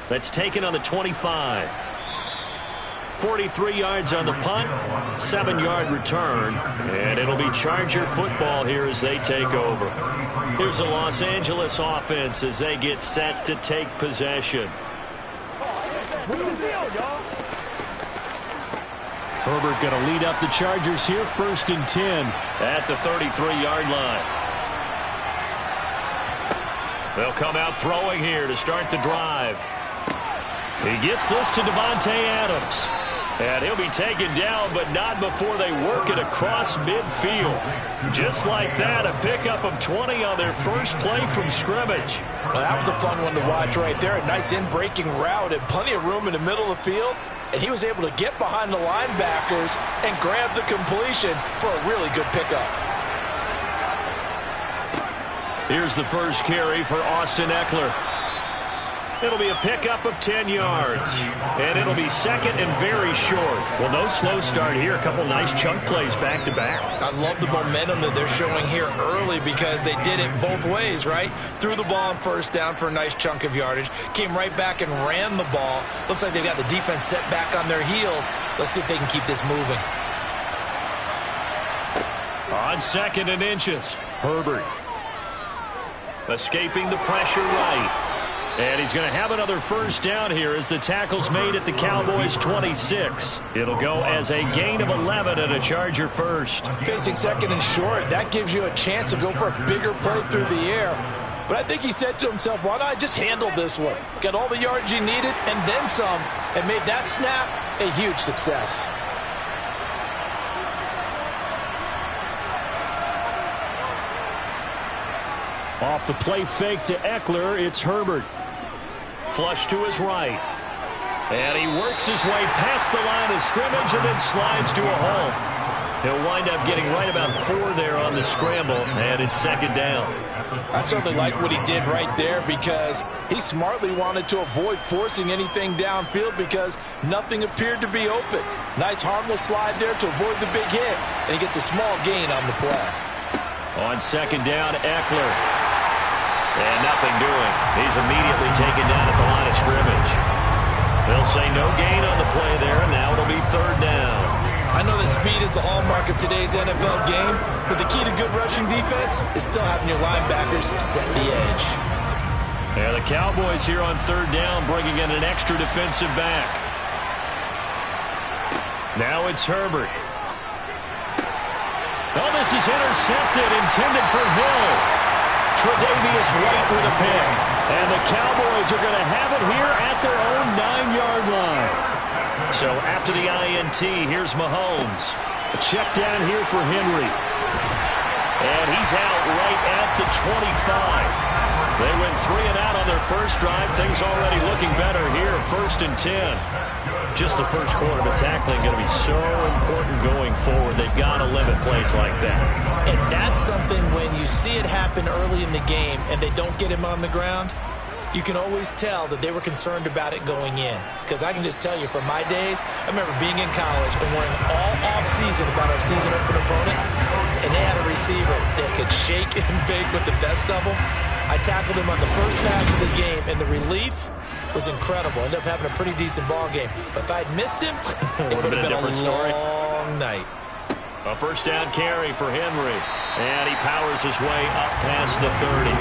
That's taken on the 25. 43 yards on the punt, 7-yard return, and it'll be Charger football here as they take over. Here's the Los Angeles offense as they get set to take possession. What's the deal, y'all? Herbert going to lead up the Chargers here, 1st and 10 at the 33-yard line. They'll come out throwing here to start the drive. He gets this to Devontae Adams. And he'll be taken down, but not before they work it across midfield. Just like that, a pickup of 20 on their first play from scrimmage. Well, that was a fun one to watch right there. A nice in-breaking route and plenty of room in the middle of the field. And he was able to get behind the linebackers and grab the completion for a really good pickup. Here's the first carry for Austin Ekeler. It'll be a pickup of 10 yards. And it'll be second and very short. Well, no slow start here. A couple nice chunk plays back-to-back. I love the momentum that they're showing here early because they did it both ways, right? Threw the ball on first down for a nice chunk of yardage. Came right back and ran the ball. Looks like they've got the defense set back on their heels. Let's see if they can keep this moving. On second and inches, Herbert. Escaping the pressure right. And he's going to have another first down here as the tackle's made at the Cowboys' 26. It'll go as a gain of 11 and a Charger first. Facing second and short, that gives you a chance to go for a bigger play through the air. But I think he said to himself, why not just handle this one? Got all the yards you needed and then some, and made that snap a huge success. Off the play fake to Ekeler, it's Herbert. Flush to his right. And he works his way past the line of scrimmage and then slides to a hole. He'll wind up getting right about 4 there on the scramble, and it's second down. I certainly like what he did right there because he smartly wanted to avoid forcing anything downfield because nothing appeared to be open. Nice harmless slide there to avoid the big hit, and he gets a small gain on the play. On second down, Ekeler. And nothing doing. He's immediately taken down at the line of scrimmage. They'll say no gain on the play there, and now it'll be third down. I know that speed is the hallmark of today's NFL game, but the key to good rushing defense is still having your linebackers set the edge. And the Cowboys here on third down bringing in an extra defensive back. Now it's Herbert. Oh, this is intercepted, intended for Hill. Tre'Davious White with a pick. And the Cowboys are going to have it here at their own 9-yard line. So after the INT, here's Mahomes. A check down here for Henry. And he's out right at the 25. They went 3 and out on their first drive. Things already looking better here. First and 10. Just the first quarter, but tackling going to be so important going forward. They've got to limit plays like that. And that's something when you see it happen early in the game and they don't get him on the ground, you can always tell that they were concerned about it going in. Because I can just tell you from my days, I remember being in college and worrying all off-season about our season open opponent, and they had a receiver that could shake and bake with the best of them. I tackled him on the first pass of the game, and the relief was incredible. Ended up having a pretty decent ball game. But if I'd missed him, it would have been a different story. Long night. A first down carry for Henry. And he powers his way up past the 30.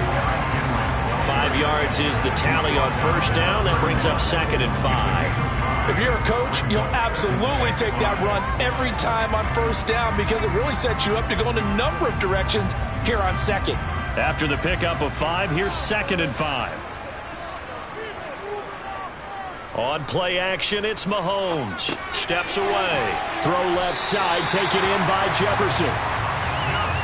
5 yards is the tally on first down. That brings up second and 5. If you're a coach, you'll absolutely take that run every time on first down because it really sets you up to go in a number of directions here on second. After the pickup of 5, here's second and 5. On play action, it's Mahomes. Steps away. Throw left side, taken in by Jefferson.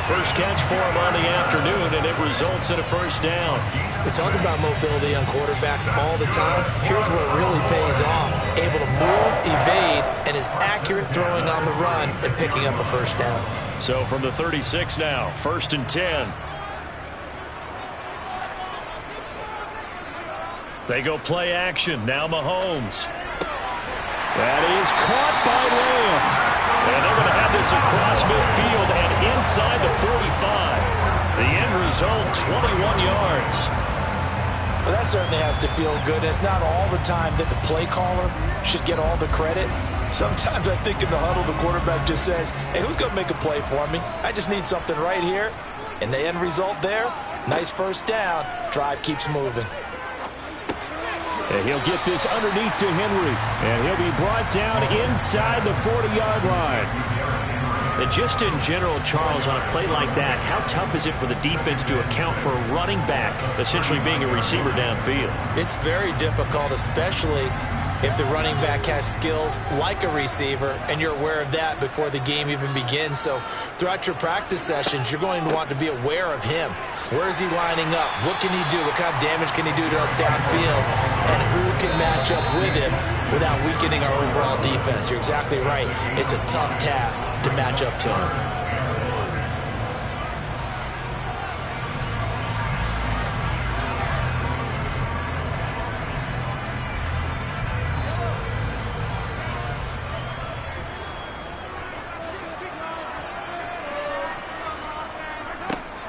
First catch for him on the afternoon, and it results in a first down. We talk about mobility on quarterbacks all the time. Here's where it really pays off. Able to move, evade, and is accurate throwing on the run and picking up a first down. So from the 36 now, first and 10. They go play action. Now Mahomes. That is caught by Lamb. And they're going to have this across midfield and inside the 45. The end result, 21 yards. Well, that certainly has to feel good. It's not all the time that the play caller should get all the credit. Sometimes I think in the huddle, the quarterback just says, hey, who's going to make a play for me? I just need something right here. And the end result there, nice first down. Drive keeps moving. And he'll get this underneath to Henry. And he'll be brought down inside the 40-yard line. And just in general, Charles, on a play like that, how tough is it for the defense to account for a running back essentially being a receiver downfield? It's very difficult, especially if the running back has skills like a receiver, and you're aware of that before the game even begins. So throughout your practice sessions, you're going to want to be aware of him. Where is he lining up? What can he do? What kind of damage can he do to us downfield? And who can match up with him without weakening our overall defense? You're exactly right. It's a tough task to match up to him.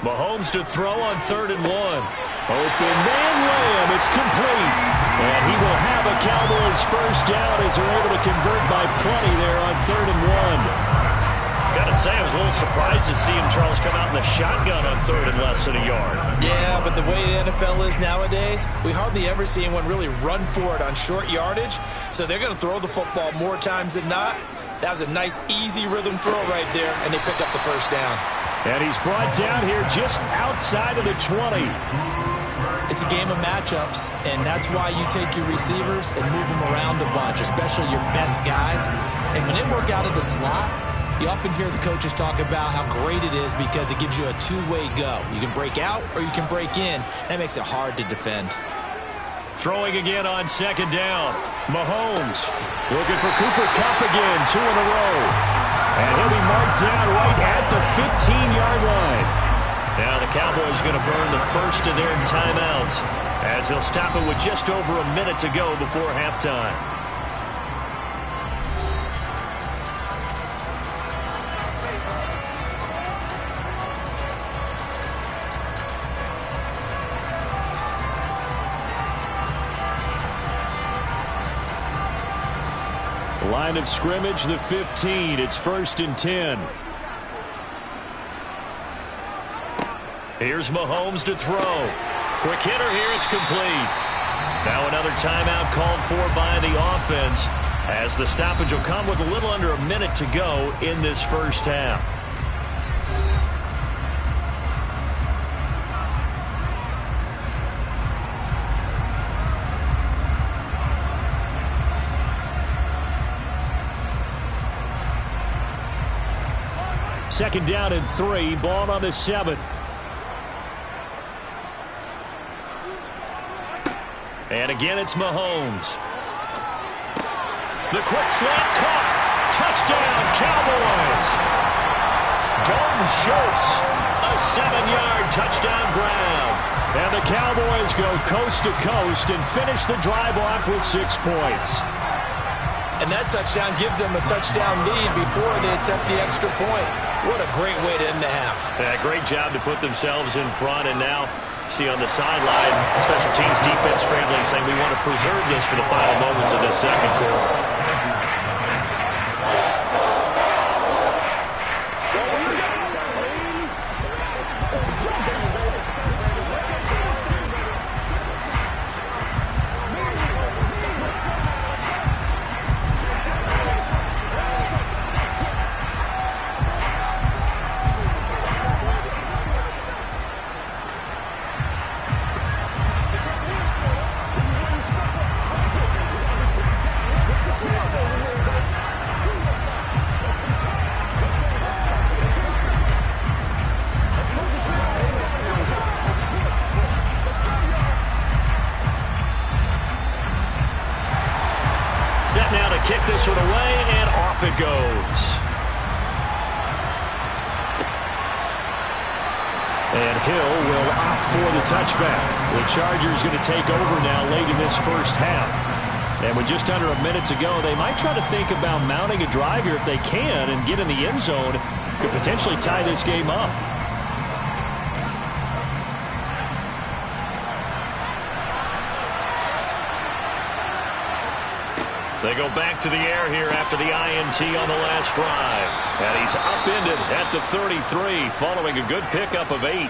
Mahomes to throw on 3rd and 1. Open man Lamb. It's complete. And he will have a Cowboys first down as they're able to convert by plenty there on 3rd and 1. Got to say, I was a little surprised to see him, Charles, come out in the shotgun on 3rd and less than a yard. Yeah, but the way the NFL is nowadays, we hardly ever see anyone really run for it on short yardage. So they're going to throw the football more times than not. That was a nice, easy rhythm throw right there, and they pick up the first down. And he's brought down here just outside of the 20. It's a game of matchups, and that's why you take your receivers and move them around a bunch, especially your best guys. And when they work out of the slot, you often hear the coaches talk about how great it is because it gives you a two-way go. You can break out or you can break in. That makes it hard to defend. Throwing again on 2nd down. Mahomes looking for Cooper Kupp again, 2 in a row. And he'll be marked down right at the 15-yard line. Now the Cowboys going to burn the first of their timeouts as they'll stop it with just over a minute to go before halftime. Line of scrimmage, the 15. It's 1st and 10. Here's Mahomes to throw. Quick hitter here. It's complete. Now another timeout called for by the offense as the stoppage will come with a little under a minute to go in this first half. Second down and 3. Ball on the 7. And again, it's Mahomes. The quick slant caught. Touchdown, Cowboys. Dalton Schultz, a 7-yard touchdown grab. And the Cowboys go coast to coast and finish the drive off with 6 points. And that touchdown gives them a touchdown lead before they attempt the extra point. What a great way to end the half. Yeah, great job to put themselves in front. And now, see on the sideline, special teams defense scrambling, saying we want to preserve this for the final moments of this second quarter. Kick this one away, and off it goes. And Hill will opt for the touchback. The Chargers going to take over now late in this first half. And with just under a minute to go, they might try to think about mounting a drive here if they can and get in the end zone. Could potentially tie this game up. They go back to the air here after the INT on the last drive. And he's upended at the 33 following a good pickup of 8.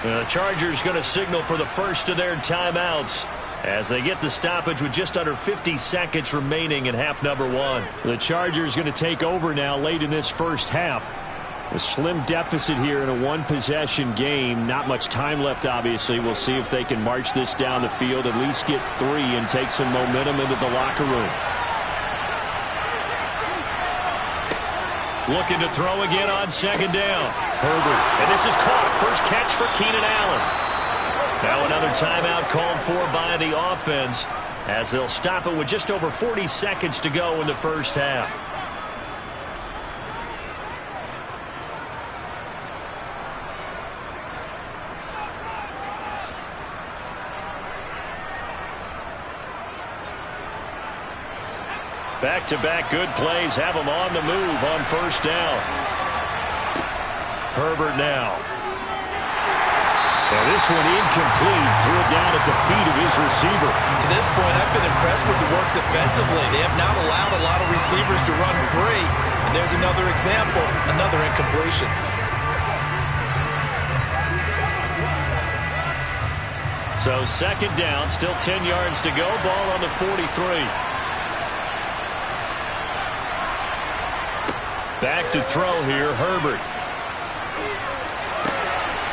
The Chargers going to signal for the first of their timeouts as they get the stoppage with just under 50 seconds remaining in half number 1. The Chargers going to take over now late in this first half. A slim deficit here in a one-possession game. Not much time left, obviously. We'll see if they can march this down the field, at least get 3 and take some momentum into the locker room. Looking to throw again on second down. Herbert, and this is caught. First catch for Keenan Allen. Now another timeout called for by the offense as they'll stop it with just over 40 seconds to go in the first half. Back-to-back good plays have them on the move on first down. Herbert now. And this one incomplete. Threw it down at the feet of his receiver. To this point, I've been impressed with the work defensively. They have not allowed a lot of receivers to run free. And there's another example, another incompletion. So second down, still 10 yards to go. Ball on the 43. Back to throw here, Herbert.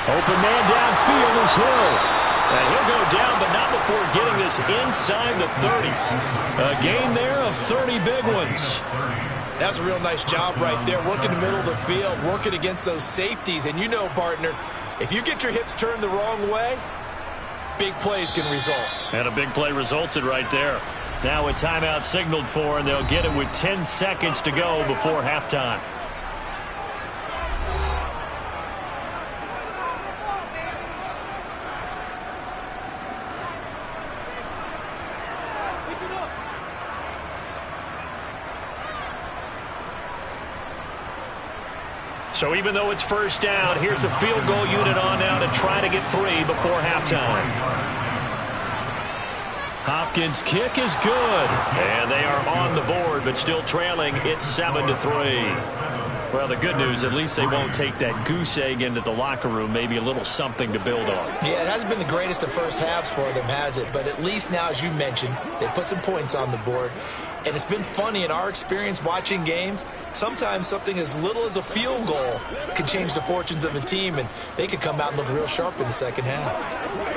Open man downfield is Hill. And he'll go down, but not before getting this inside the 30. A gain there of 30 big ones. That's a real nice job right there, working the middle of the field, working against those safeties. And you know, partner, if you get your hips turned the wrong way, big plays can result. And a big play resulted right there. Now a timeout signaled for, and they'll get it with 10 seconds to go before halftime. So even though it's first down, here's the field goal unit on now to try to get 3 before halftime. Hopkins' kick is good. And they are on the board, but still trailing. It's 7-3. Well, the good news, at least they won't take that goose egg into the locker room. Maybe a little something to build on. Yeah, it hasn't been the greatest of first halves for them, has it? But at least now, as you mentioned, they put some points on the board. And it's been funny in our experience watching games. Sometimes something as little as a field goal can change the fortunes of a team, and they could come out and look real sharp in the second half.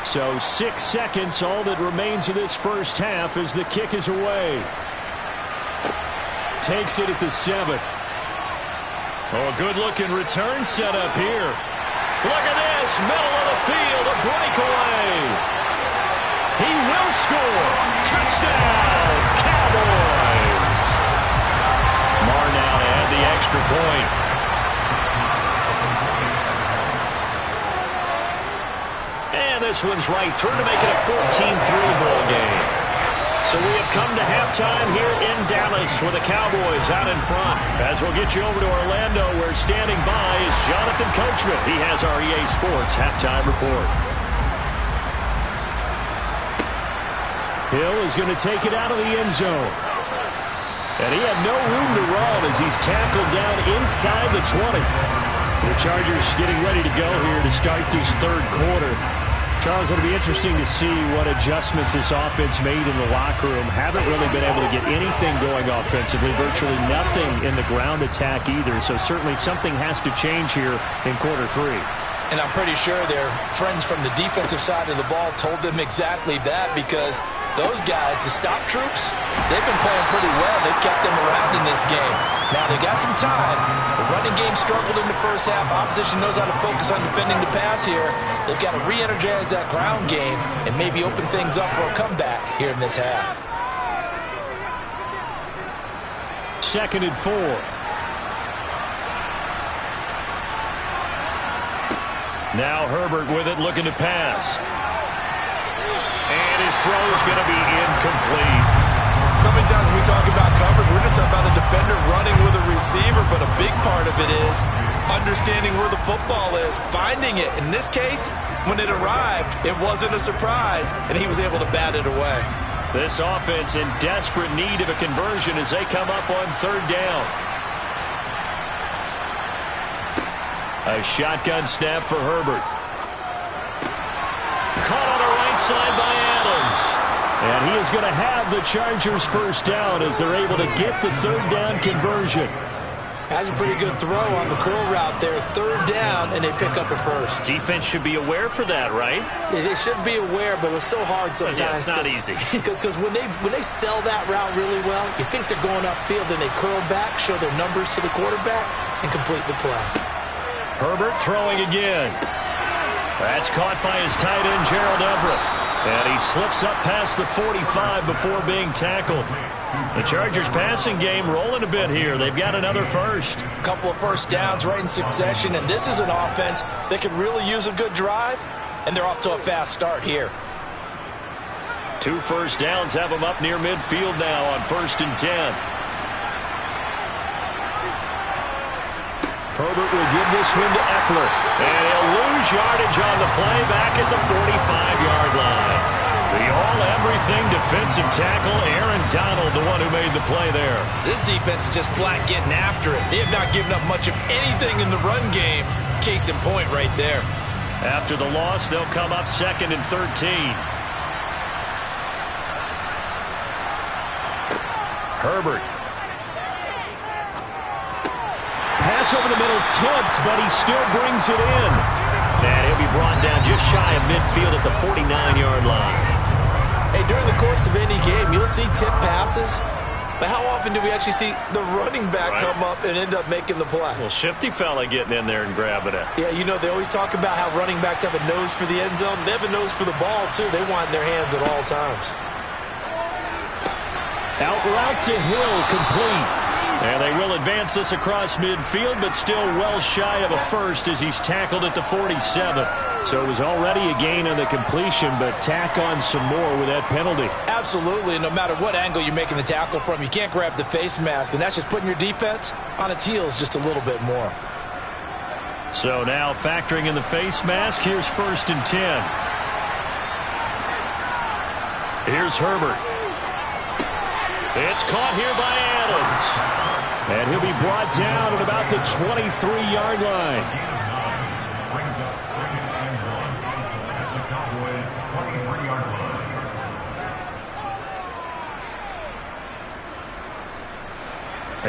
So 6 seconds, all that remains of this first half as the kick is away. Takes it at the 7. Oh, a good-looking return set up here. Look at this, middle of the field, a breakaway. He will score. Touchdown, Cowboys. Marr now to add the extra point. This one's right through to make it a 14-3 ball game. So we have come to halftime here in Dallas with the Cowboys out in front. As we'll get you over to Orlando, where standing by is Jonathan Coachman. He has our EA Sports halftime report. Hill is going to take it out of the end zone. And he had no room to run as he's tackled down inside the 20. The Chargers getting ready to go here to start this third quarter. Charles, it'll be interesting to see what adjustments this offense made in the locker room. Haven't really been able to get anything going offensively, virtually nothing in the ground attack either. So certainly something has to change here in quarter 3. And I'm pretty sure their friends from the defensive side of the ball told them exactly that, because those guys, the stop troops, they've been playing pretty well. They've kept them around in this game. Now, they got some time. The running game struggled in the first half. Opposition knows how to focus on defending the pass here. They've got to re-energize that ground game and maybe open things up for a comeback here in this half. 2nd and 4. Now Herbert with it, looking to pass. And his throw is going to be incomplete. So many times when we talk about coverage, we're just about a defender running with a receiver, but a big part of it is understanding where the football is, finding it. In this case, when it arrived, it wasn't a surprise, and he was able to bat it away. This offense in desperate need of a conversion as they come up on 3rd down. A shotgun snap for Herbert. Caught on the right side by Adams. And he is going to have the Chargers first down as they're able to get the 3rd down conversion. Has a pretty good throw on the curl route there. 3rd down, and they pick up a first. Defense should be aware for that, right? They should be aware, but it's so hard sometimes. Yeah, it's not easy. Because when they sell that route really well, you think they're going upfield, and they curl back, show their numbers to the quarterback, and complete the play. Herbert throwing again. That's caught by his tight end, Gerald Everett. And he slips up past the 45 before being tackled. The Chargers passing game rolling a bit here. They've got another first. A couple of first downs right in succession, and this is an offense that could really use a good drive, and they're off to a fast start here. 2 first downs have them up near midfield now on 1st and 10. Herbert will give this one to Eckler. And he'll lose yardage on the play back at the 45-yard line. The all-everything defensive tackle, Aaron Donald, the one who made the play there. This defense is just flat getting after it. They have not given up much of anything in the run game. Case in point right there. After the loss, they'll come up 2nd and 13. Herbert. Pass over the middle, tipped, but he still brings it in. And he'll be brought down just shy of midfield at the 49-yard line. Hey, during the course of any game, you'll see tip passes. But how often do we actually see the running back come up and end up making the play? Well, shifty fella getting in there and grabbing it. Yeah, you know, they always talk about how running backs have a nose for the end zone. They have a nose for the ball, too. They want it in their hands at all times. Out route to Hill, complete. And they will advance this across midfield, but still well shy of a first as he's tackled at the 47. So it was already a gain on the completion, but tack on some more with that penalty. Absolutely. No matter what angle you're making the tackle from, you can't grab the face mask, and that's just putting your defense on its heels just a little bit more. So now factoring in the face mask, here's 1st and 10. Here's Herbert. It's caught here by Adams. And he'll be brought down at about the 23-yard line.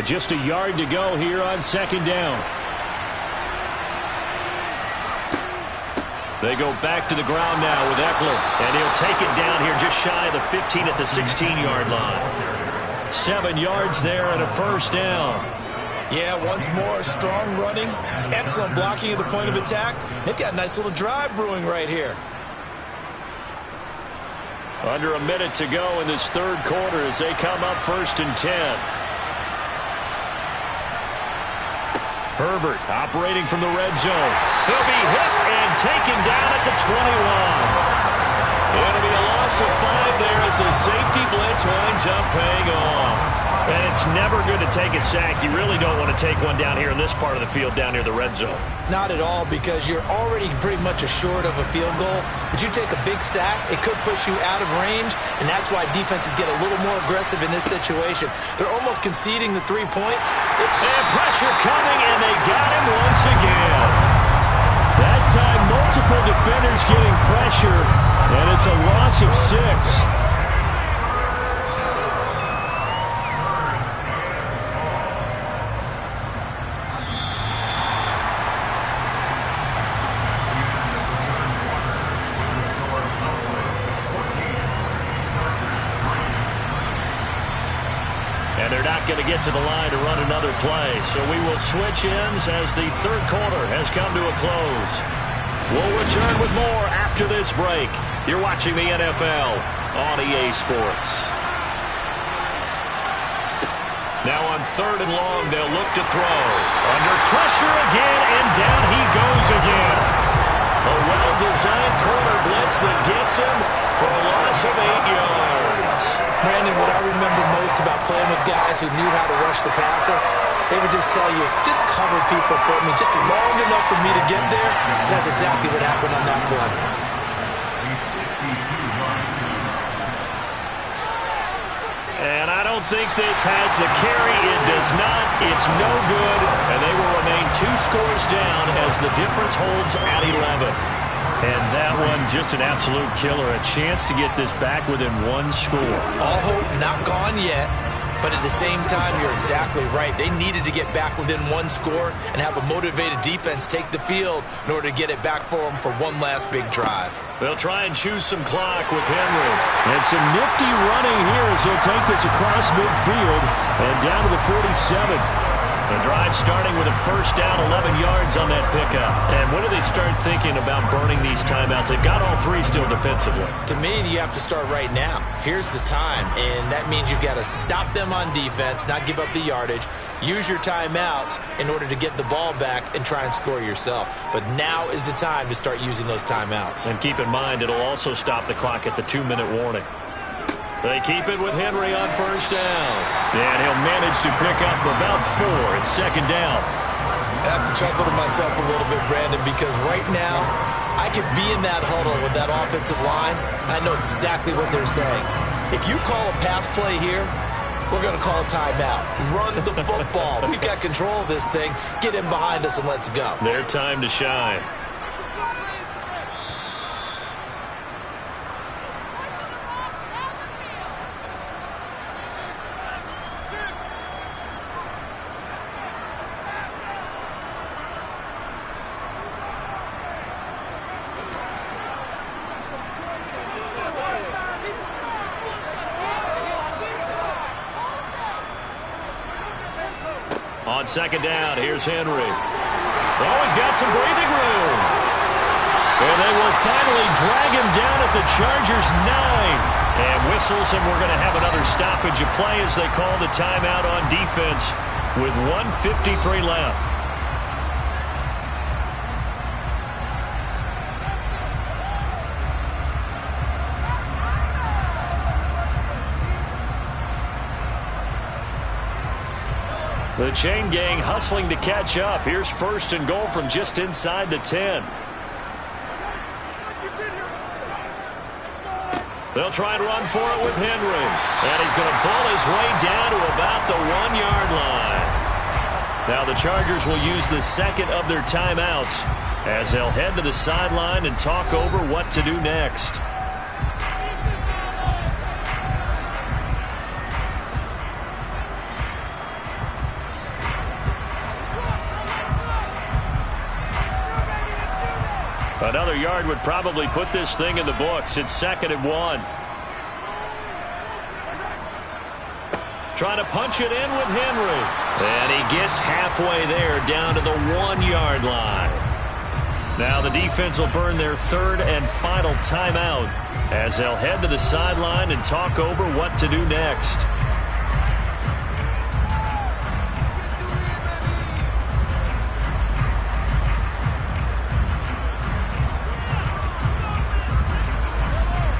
Just a yard to go here on 2nd down. They go back to the ground now with Eckler. And he'll take it down here just shy of the 15 at the 16-yard line. 7 yards there and a 1st down. Yeah, once more, strong running, excellent blocking at the point of attack. They've got a nice little drive brewing right here. Under a minute to go in this 3rd quarter as they come up 1st and 10. Herbert operating from the red zone. He'll be hit and taken down at the 21. It'll be a loss of 5 there as the safety blitz winds up paying off. And it's never good to take a sack. You really don't want to take one down here in this part of the field down near the red zone. Not at all, because you're already pretty much assured of a field goal. But you take a big sack, it could push you out of range, and that's why defenses get a little more aggressive in this situation. They're almost conceding the 3 points. And pressure coming, and they got him once again. That time, multiple defenders getting pressure, and it's a loss of 6. And they're not going to get to the line to run another play. So we will switch ends as the 3rd quarter has come to a close. We'll return with more after this break. You're watching the NFL on EA Sports. Now on 3rd and long, they'll look to throw. Under pressure again, and down he goes again. A well-designed corner blitz that gets him for a loss of 8 yards. Brandon, what I remember most about playing with guys who knew how to rush the passer, they would just tell you, just cover people for me, just long enough for me to get there. And that's exactly what happened on that play. And I don't think this has the carry. It does not. It's no good. And they will remain 2 scores down as the difference holds at 11. And that one, just an absolute killer. A chance to get this back within 1 score. All hope not gone yet, but at the same time, you're exactly right. They needed to get back within 1 score and have a motivated defense take the field in order to get it back for them for one last big drive. They'll try and choose some clock with Henry. And some nifty running here as he'll take this across midfield and down to the 47. The drive starting with a first down, 11 yards on that pickup. And when do they start thinking about burning these timeouts? They've got all three still defensively. To me, you have to start right now. Here's the time, and that means you've got to stop them on defense, not give up the yardage, use your timeouts in order to get the ball back and try and score yourself. But now is the time to start using those timeouts. And keep in mind, it'll also stop the clock at the 2-minute warning. They keep it with Henry on first down. And he'll manage to pick up about 4. It's second down. I have to chuckle to myself a little bit, Brandon, because right now I could be in that huddle with that offensive line, and I know exactly what they're saying. If you call a pass play here, we're going to call a timeout. Run the football. We've got control of this thing. Get in behind us and let's go. Their time to shine. On second down, here's Henry. Oh, he's got some breathing room. And they will finally drag him down at the Chargers' 9. And whistles, and we're going to have another stoppage of play as they call the timeout on defense with 1:53 left. The chain gang hustling to catch up. Here's first and goal from just inside the 10. They'll try and run for it with Henry. And he's going to pull his way down to about the 1-yard line. Now the Chargers will use the second of their timeouts as they'll head to the sideline and talk over what to do next. Another yard would probably put this thing in the books. It's 2nd and 1. Trying to punch it in with Henry. And he gets halfway there down to the 1-yard line. Now the defense will burn their third and final timeout as they'll head to the sideline and talk over what to do next.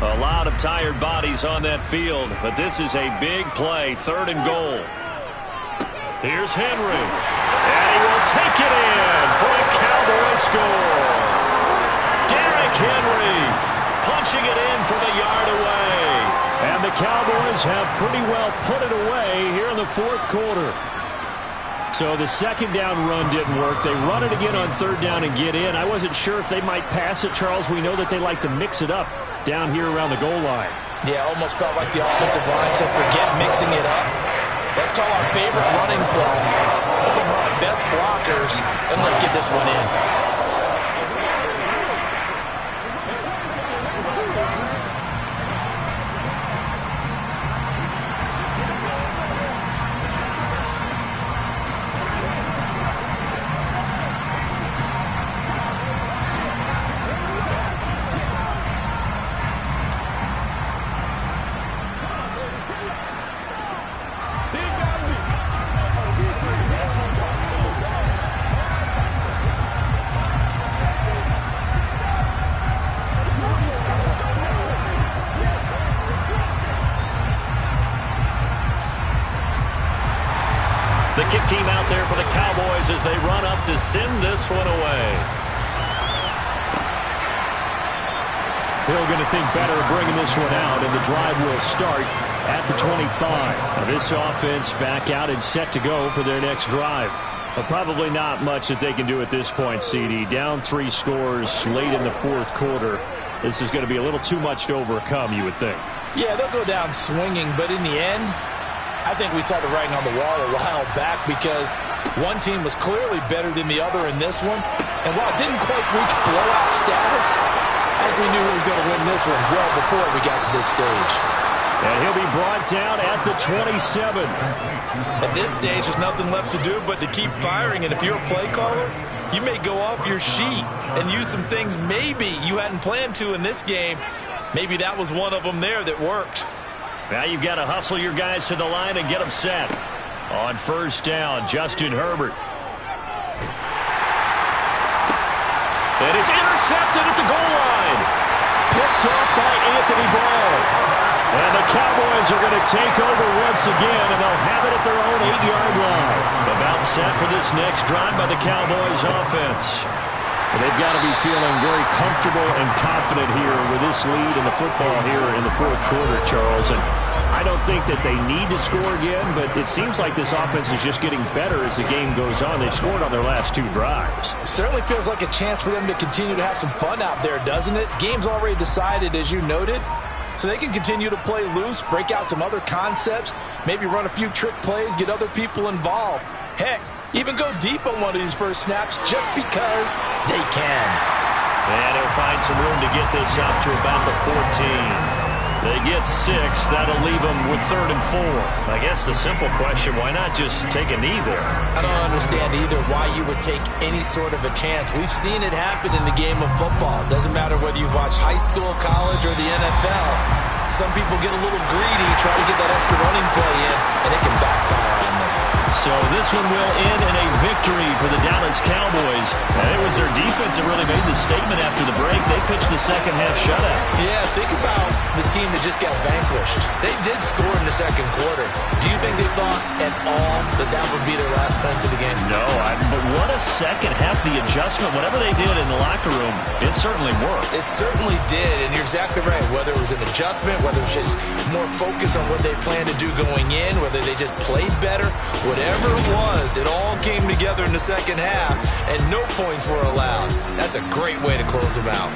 A lot of tired bodies on that field, but this is a big play, 3rd and goal. Here's Henry, and he will take it in for a Cowboy score. Derrick Henry punching it in from a yard away. And the Cowboys have pretty well put it away here in the 4th quarter. So the second down run didn't work. They run it again on 3rd down and get in. I wasn't sure if they might pass it, Charles. We know that they like to mix it up down here around the goal line. Yeah, almost felt like the offensive line said, forget mixing it up. Let's call our favorite running play over our best blockers, and let's get this one in. The kick team out there for the Cowboys as they run up to send this one away. Hill going to think better of bringing this one out, and the drive will start at the 25. Now this offense back out and set to go for their next drive. But probably not much that they can do at this point, CD. Down 3 scores late in the 4th quarter. This is going to be a little too much to overcome, you would think. Yeah, they'll go down swinging, but in the end, I think we saw the writing on the wall a while back because one team was clearly better than the other in this one. And while it didn't quite reach blowout status, I think we knew who was going to win this one well before we got to this stage. And he'll be brought down at the 27. At this stage, there's nothing left to do but to keep firing. And if you're a play caller, you may go off your sheet and use some things maybe you hadn't planned to in this game. Maybe that was one of them there that worked. Now you've got to hustle your guys to the line and get them set. On first down, Justin Herbert. And it's intercepted at the goal line. Picked off by Anthony Brown. And the Cowboys are going to take over once again, and they'll have it at their own 8-yard line. About set for this next drive by the Cowboys offense. And they've got to be feeling very comfortable and confident here with this lead in the football here in the fourth quarter, Charles. And I don't think that they need to score again, but it seems like this offense is just getting better as the game goes on. They've scored on their last 2 drives. It certainly feels like a chance for them to continue to have some fun out there, doesn't it? Game's already decided, as you noted. So they can continue to play loose, break out some other concepts, maybe run a few trick plays, get other people involved. Heck, even go deep on one of these first snaps just because they can. And he'll find some room to get this up to about the 14. They get 6. That'll leave them with 3rd and 4. I guess the simple question, why not just take a knee there? I don't understand either why you would take any sort of a chance. We've seen it happen in the game of football. Doesn't matter whether you've watched high school, college, or the NFL. Some people get a little greedy, try to get that extra running play in, and it can backfire on them. So this one will end in a victory for the Dallas Cowboys. And it was their defense that really made the statement after the break. They pitched the second half shutout. Yeah, think about the team that just got vanquished. They did score in the second quarter. Do you think they thought at all that that would be their last points of the game? No, but what a second half. The adjustment, whatever they did in the locker room, it certainly worked. It certainly did, and you're exactly right. Whether it was an adjustment, whether it was just more focus on what they planned to do going in, whether they just played better, whatever it was, it all came together in the second half, and no points were allowed. That's a great way to close them out.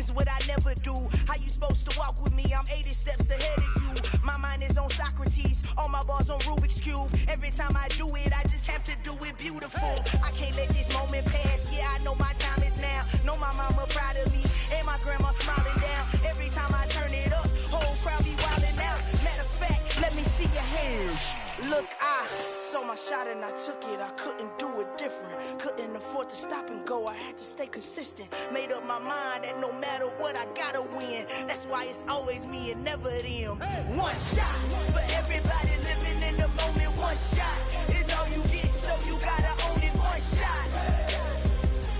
is what I never do. How you supposed to walk with me? I'm 80 steps ahead of you. My mind is on Socrates, all my bars on Rubik's Cube. Every time I do it, I just have to do it beautiful. I can't let this moment pass. Yeah, I know my time is now. Know my mama proud of me, and my grandma smiling down. Every time I turn it up, whole crowd be wildin' out. Matter of fact, let me see your hands. Look, I saw my shot and I took it. I couldn't do it different. Couldn't afford to stop and go. I had to stay consistent. Made up my mind that no matter what, I gotta win. That's why it's always me and never them. One shot for everybody living in the moment. One shot is all you get, so you gotta own it. One shot.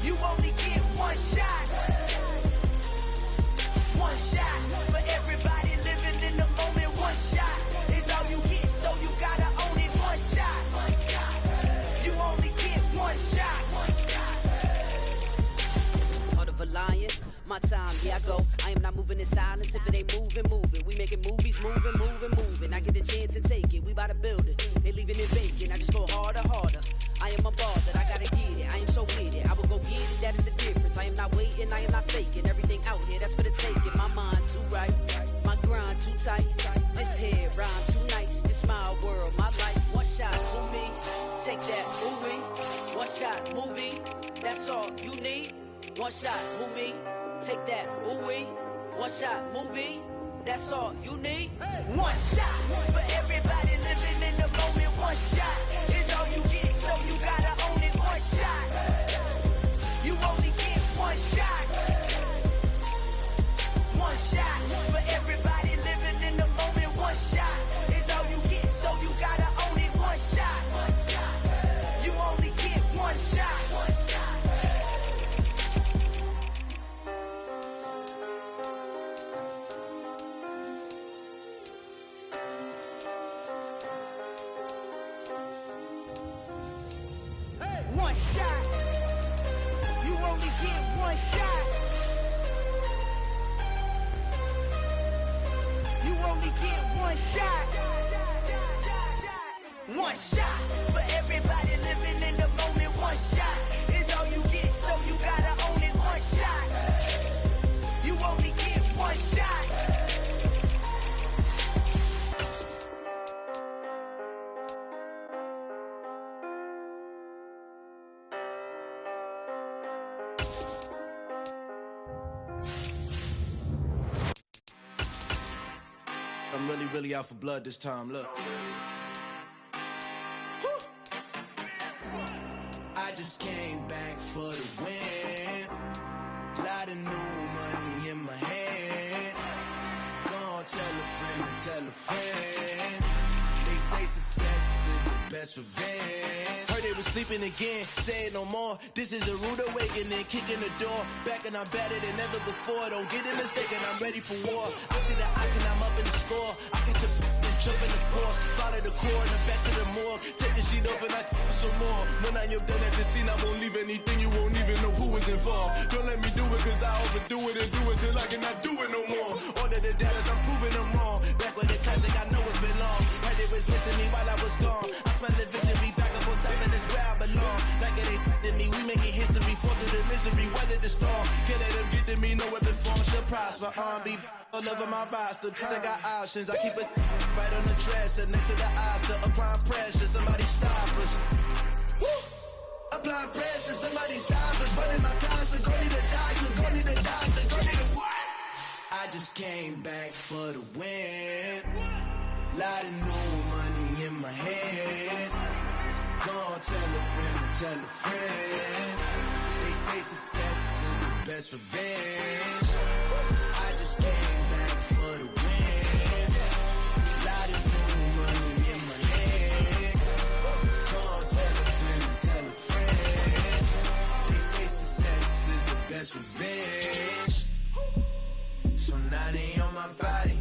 You only get one shot. One shot for everybody living in the moment. One shot is all you get, so you gotta own it. One shot. You only get one shot. Heart of a lion, my time, yeah I go. I am not moving in silence. If it ain't moving, moving. We making movies, moving, moving, moving. I get a chance to take it. We bout to build it. They leaving it vacant. I just go harder, harder. I am a ball that I gotta get it. I am so with it. I will go get it. That is the difference. I am not waiting. I am not faking. Everything out here, that's for the taking. My mind too right. My grind too tight. This head rhyme too nice. This my world, my life. One shot, movie. Take that, movie. One shot, movie. That's all you need. One shot, movie. Take that, movie. One shot, movie. That's all you need. One shot for everybody living in the moment. One shot is all you get, so you gotta own it. One shot. You only get one shot. One shot for everybody living in the moment. One shot is all you get, so you gotta own it. One shot. You only get one shot. One shot. You only get one shot. You only get one shot. One shot for everybody living in the moment. One shot is all you get, so you gotta own it. One shot. You only get one shot. I'm really out for blood this time, look. I just came back for the win. Lot of new money in my hand. Gonna tell a friend to tell a friend. They say success is the best revenge. Heard they was sleeping again, say it no more. This is a rude awakening, kicking the door. Back and I'm better than ever before. Don't get it mistaken, I'm ready for war. I see the option, I'm up in the score. I get to jump in the course, follow the core and then back to the morgue. Take the sheet off and I some more. When I am done at the scene, I won't leave anything. You won't even know who is involved. Don't let me do it, cause I overdo it and do it till I cannot do it no more. All of the doubters, I'm proving them wrong. Back with the classic, I know it's been long. Heard they was missing me while I was gone. I smell the victory back up on top, and it's where I belong. Like it ain't to me, we making history. Fall through the misery, weather the storm. Can't let them get to me, no weapon form shall prosper. Be all over my roster, I got options. I keep it right on the dresser, next to the Oscar. Applying pressure, somebody stop us. Woo! Applying pressure, somebody stop us. Running my closet, go need a doctor, go need a doctor, go need a what? I just came back for the win. Lot of new money in my hand. Gonna tell a friend to tell a friend. They say success is the best revenge. I just came back for the win. Lot of new money in my hand. Gonna tell a friend to tell a friend. They say success is the best revenge. So now they on my body.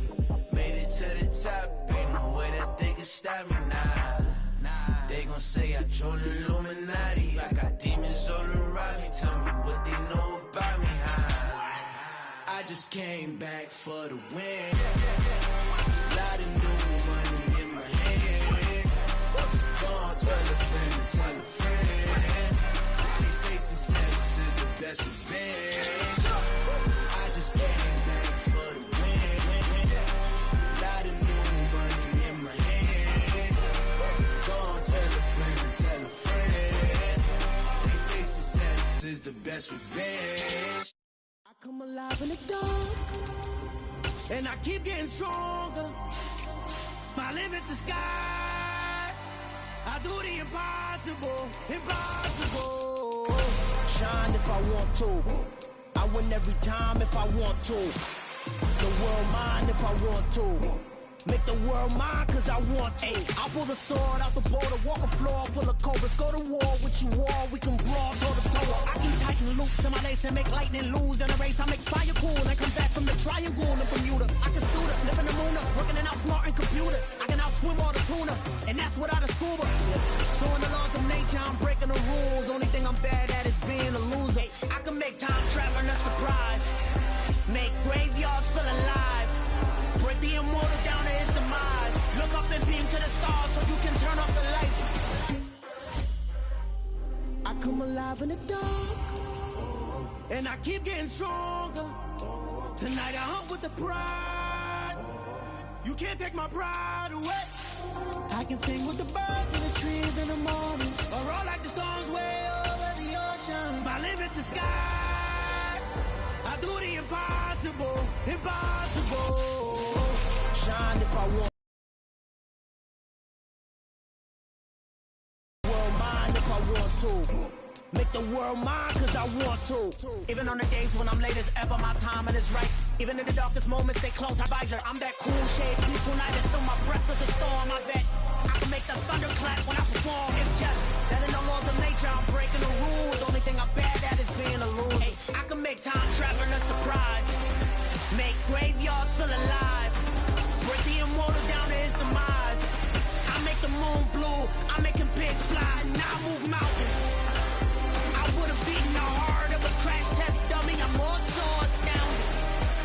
Made it to the top. Ain't no way that they can stop me now. They gon' say I joined the Illuminati. I got demons all around me. Tell me what they know about me, huh? I just came back for the win. Lot of new money in my hand. Gonna tell a friend to tell a friend. They say success is the best revenge. I just that's revenge. I come alive in the dark, and I keep getting stronger. My limit's the sky. I do the impossible, impossible. Shine if I want to. I win every time if I want to. The world mine if I want to. Make the world mine cause I want to. I'll pull the sword out the border, walk a floor full of cobras. Go to war with you all, we can brawl toe to toe. I can tighten loops in my lace and make lightning lose in a race. I make fire cool and come back from the triangle in Bermuda. I can suit up, live in the moon up, working and outsmarting computers. I can outswim all the tuna, and that's without a scuba. So in the laws of nature, I'm breaking the rules. Only thing I'm bad at is being a loser. I can make time traveling a surprise, make graveyards feel alive. Break the immortal down to his demise. Look up and beam to the stars so you can turn off the lights. I come alive in the dark, and I keep getting stronger. Tonight I hunt with the pride. You can't take my pride away. I can sing with the birds and the trees in the morning, or roll like the storms way over the ocean. My limit's the sky. I do the impossible, impossible. Shine if I want. World mine if I want to. Make the world mine cause I want to. Even on the days when I'm late as ever, my timing is right. Even in the darkest moments, stay close, advisor. I'm that cool shade, peaceful night, and still my breath is a storm. I bet I can make the thunder clap when I perform. It's just that in the laws of nature, I'm breaking the rules. Only thing I'm bad at is being a loser. Hey, I can make time traveling a surprise, make graveyards feel alive. Break the immortal down to his demise. I make the moon blue, I'm making pigs fly, now I move mountains. I would've beaten the heart of a crash test dummy, I'm more so astounded.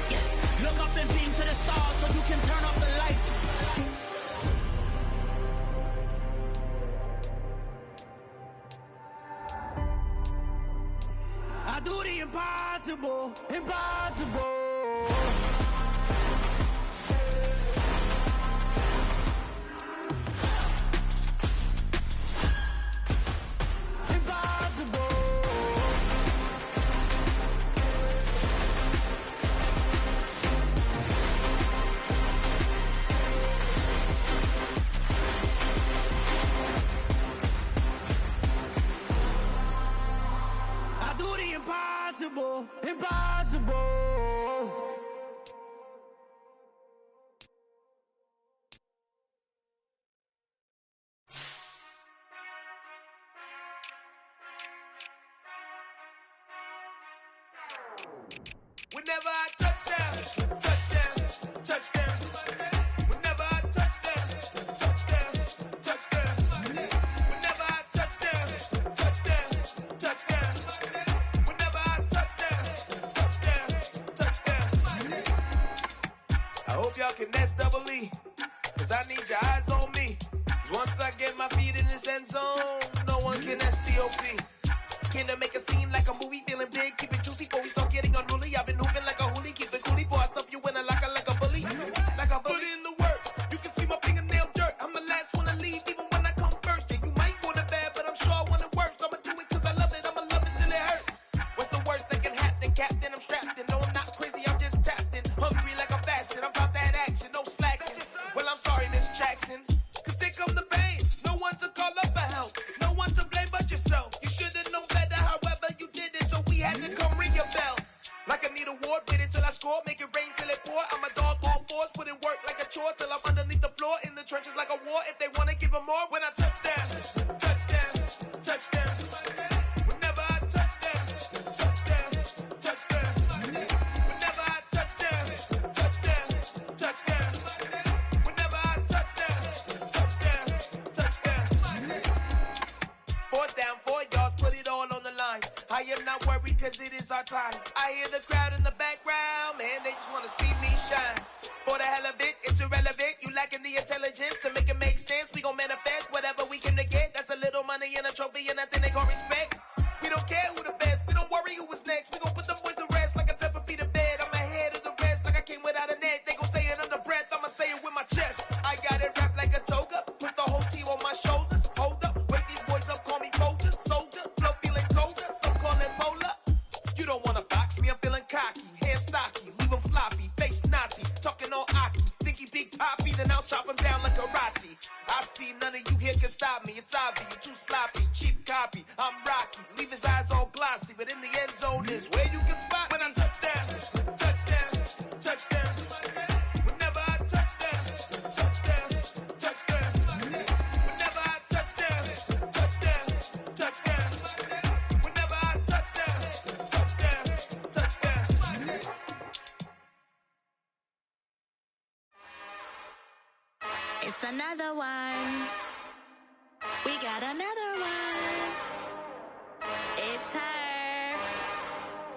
Yeah. Look up and beam to the stars so you can turn off the lights. I do the impossible, impossible. Impossible, impossible. Whenever I touchdown, touchdown, touchdown. Whenever I touchdown, touchdown, touchdown. Whenever I touchdown, touchdown, touchdown. Whenever I touchdown, touchdown, touchdown. I hope y'all can S-double-E, cause I need your eyes on me. Cause once I get my feet in this end zone, no one can S-T-O-P. Came to make a scene like a movie, feeling big, keep it juicy before we start getting unruly. I've been hooping like a hoolie, keep it coolie before I stuff you in a locker like a bully. Like a bully. Put in the work, you can see my fingernail dirt. I'm the last one to leave, even when I come first. Yeah, you might want it bad, but I'm sure I want it worse. I'ma do it cause I love it, I'ma love it till it hurts. What's the worst that can happen, Captain? I'm strapped in, no I'm not crazy, I'm just tapped in. Hungry like I'm fasting, I'm about that action, no slacking. Well, I'm sorry, Miss Jackson, cause here come the pain. No one to call up for help, no one to blame but yourself. You should've known better, however you did it, so we had to come ring your bell. Like I need a ward, wait until I score, make it rain till it pour. I'm a dog on fours, put in work like a chore till I'm underneath the floor, in the trenches like a war. If they wanna give them more, when I touchdown, touchdown, touchdown. Whenever I touchdown, touchdown, touchdown. Whenever I touchdown, touchdown, touchdown. Whenever I touchdown, touchdown, touchdown. 4th down, 4 yards, put it all on the line. I am not worried cause it is our time. I hear the crowd in the background, man, they just wanna see me shine. For the hell of it, it's irrelevant. You lacking the intelligence to make it make sense. We gon' manifest whatever we came to get. That's a little money and a trophy and nothing they gon' respect. We don't care who the best, we don't worry who was next. We gon' put them boys to rest like a Tempur-Pedic to bed. I'm ahead of the rest like I came without a net. They gon' say it under breath, I'ma say it with my chest. I got it wrapped like a toga, put the whole team on my shoulders. Hold up, wake these boys up, call me Folger, soldier, flow feeling colder, some call it polar. sloppy, you too sloppy, cheap copy. I'm Rocky, leave his eyes all glossy, but in the end zone is where you can spot when I touch down, touch down, touch down. Whenever I touch down, touch down, touch down. Whenever I touch down, touch down, touch down. Whenever I touch down, touch down, touch down. It's another one. We got another one. It's her.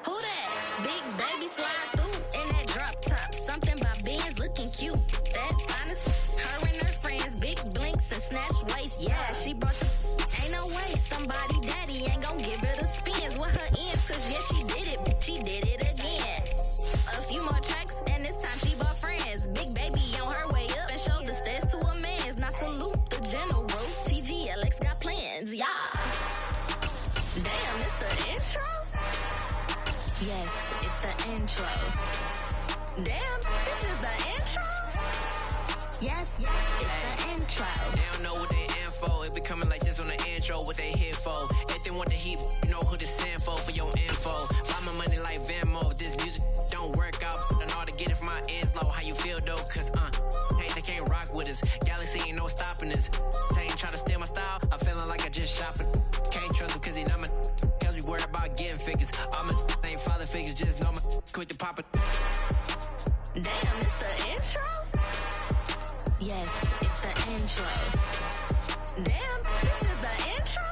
Who that? Big baby slide through in that drop top. Something by Benz looking cute. That's honest. Her and her friends, big blinks and snatch waist. Yeah, she brought the. Ain't no way somebody daddy ain't gon' give her the spins with her ends. Cause yeah, she did it. She did it again. A few more tracks and this time she bought friends. Big baby on her way up and showed the stairs to a man's. Now salute the general. TGLX got plans, yeah. Damn, it's the intro? Yes, it's the intro. Damn, this is the intro? Yes, it's the intro. They don't know what they in for. It be coming like this on the intro, what they here for. If they want the heat, you know who to send for your info. Buy my money like Venmo. This music don't work out. I know how to get it from my ends low. How you feel though? Cause hey, they can't rock with us. Galaxy ain't no stopping us. They ain't try to steal my style. I'm feeling like I just shot for. Can't trust him cause he not my. Cause we worried about getting figures. All my ain't father figures. Just know my quick to pop it. Damn, it's the intro? Yes, it's the intro. Damn, this is the intro?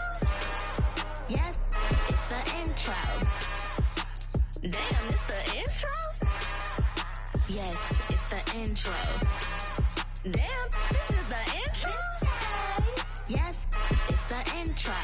Yes, it's the intro. Damn, it's the intro? Yes, it's the intro. Damn, this is the intro? Yes, it's the intro.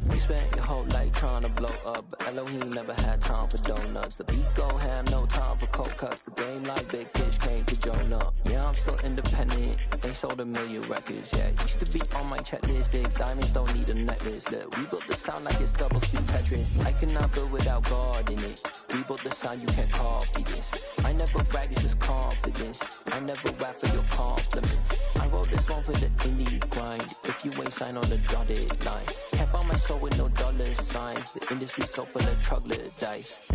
You spent your whole life trying to blow up, but Elohim never had time for donuts. The beat go ham, no time for cold cuts. The game like Big Fish came to Jonah. Yeah, I'm still independent. They sold 1 million records. Yeah, used to be on my checklist. Big diamonds don't need a necklace. Look, we built the sound like it's double speed Tetris. I cannot build without God in it. We built the sound, you can't copy this. I never brag, it's just confidence. I never rap for your compliments. I wrote this one for the indie grind. If you ain't signed on the dotted line, can't buy my soul with no dollar signs. The industry so full of troglodytes.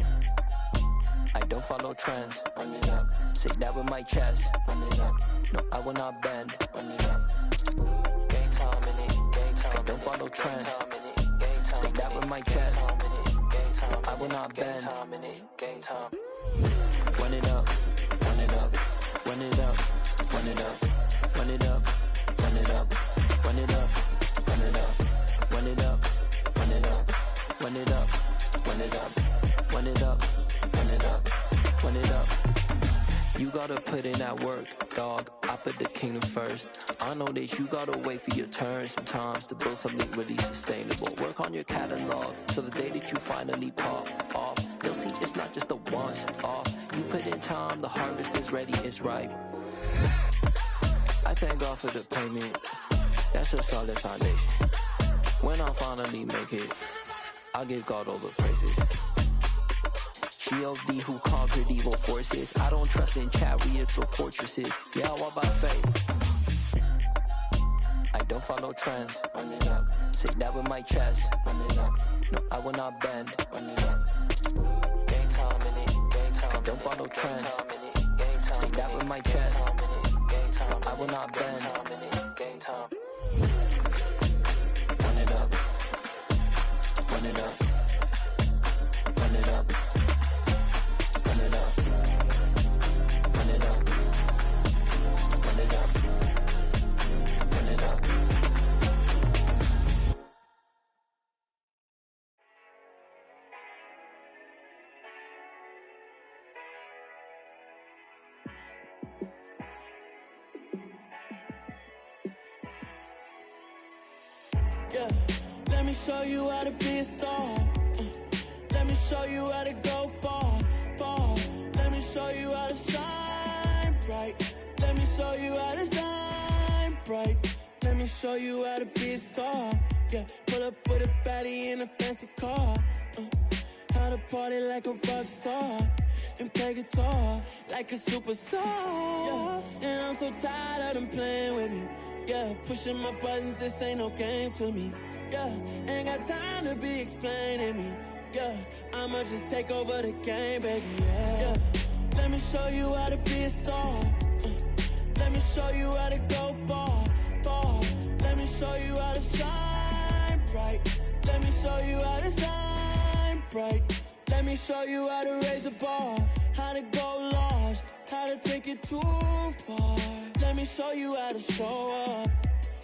I don't follow trends. Run it up. Say that with my chest. Run it up. No, I will not bend. Run it up. Game time in it. Game time. I don't follow trends. Say that with my chest. No, I will not bend. Game time. Run it up. Run it up. Run it up. Run it up. Run it up. Run it up. Run it up. Run it up. Run it up. Run it up. Run it up. Run it up. Run it up. Run it up. Run it up. You gotta put in that work, dog. I put the kingdom first. I know that you gotta wait for your turn sometimes to build something really sustainable. Work on your catalog so the day that you finally pop off, you'll see it's not just a once off. You put in time, the harvest is ready, it's ripe. I thank God for the payment. That's a solid foundation. When I finally make it, I'll give God all the praises. G.O.D. who conquered evil forces. I don't trust in chariots or fortresses. Yeah, I walk by faith. I don't follow trends. Run it up. Say that with my chest. Run it up. No, I will not bend. Run it up. Game time in it. Game time. I don't follow trends. Say that with my chest. No, I will not bend. Game time. Run it up. Run it up. Run it up. Run it up. Run it up. Run it up. Run it up. Yeah, let me show you how to be a star. Let me show you how to go far, far. Let me show you how to shine bright. Let me show you how to shine bright. Let me show you how to be a star. Yeah, pull up with a baddie in a fancy car. How to party like a rock star and play guitar like a superstar. Yeah. And I'm so tired of them playing with me. Yeah, pushing my buttons, this ain't no game to me. Yeah, ain't got time to be explaining me. Yeah, I'ma just take over the game, baby. Yeah. Let me show you how to be a star. Let me show you how to go far, far. Let me show you how to shine bright. Let me show you how to shine bright. Let me show you how to raise the bar, how to go large, how to take it too far. Let me show you how to show up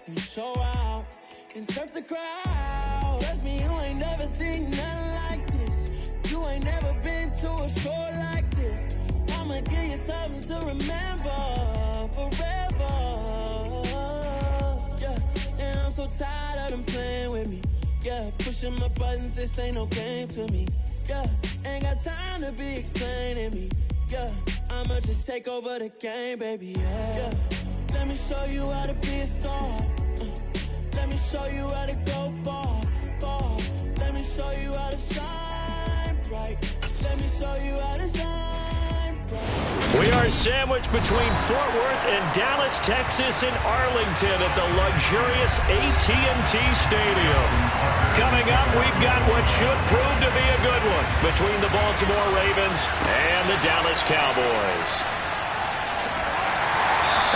and show out and surf the crowd. Trust me, you ain't never seen nothing like this. You ain't never been to a show like this. I'ma give you something to remember forever. Yeah, and I'm so tired of them playing with me. Yeah, pushing my buttons, this ain't no game to me. Yeah, ain't got time to be explaining me. Yeah, I'ma just take over the game, baby. Yeah, let me show you how to be a star. Let me show you how to go far, far. Let me show you how to shine bright. Let me show you how to shine bright. We are sandwiched between Fort Worth and Dallas, Texas, and Arlington at the luxurious AT&T Stadium. Coming up, we've got what should prove to be a good one between the Baltimore Ravens and the Dallas Cowboys.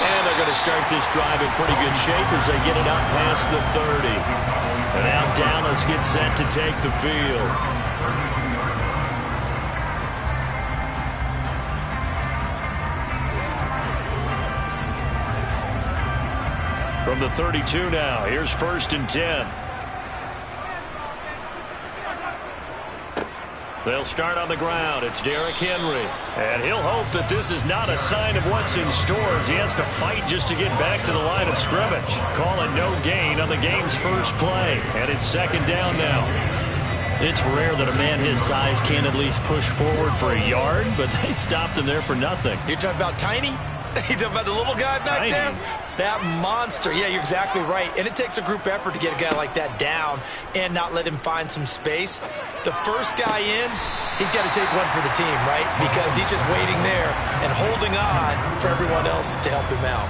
And they're going to start this drive in pretty good shape as they get it out past the 30. And now Dallas gets set to take the field. From the 32 now, here's 1st and 10. They'll start on the ground. It's Derrick Henry. And he'll hope that this is not a sign of what's in store as he has to fight just to get back to the line of scrimmage. Calling no gain on the game's first play. And it's 2nd down now. It's rare that a man his size can at least push forward for a yard, but they stopped him there for nothing. You're talking about Tiny? You talking about the little guy back there? That monster. Yeah, you're exactly right. And it takes a group effort to get a guy like that down and not let him find some space. The first guy in, he's got to take one for the team, right? Because he's just waiting there and holding on for everyone else to help him out.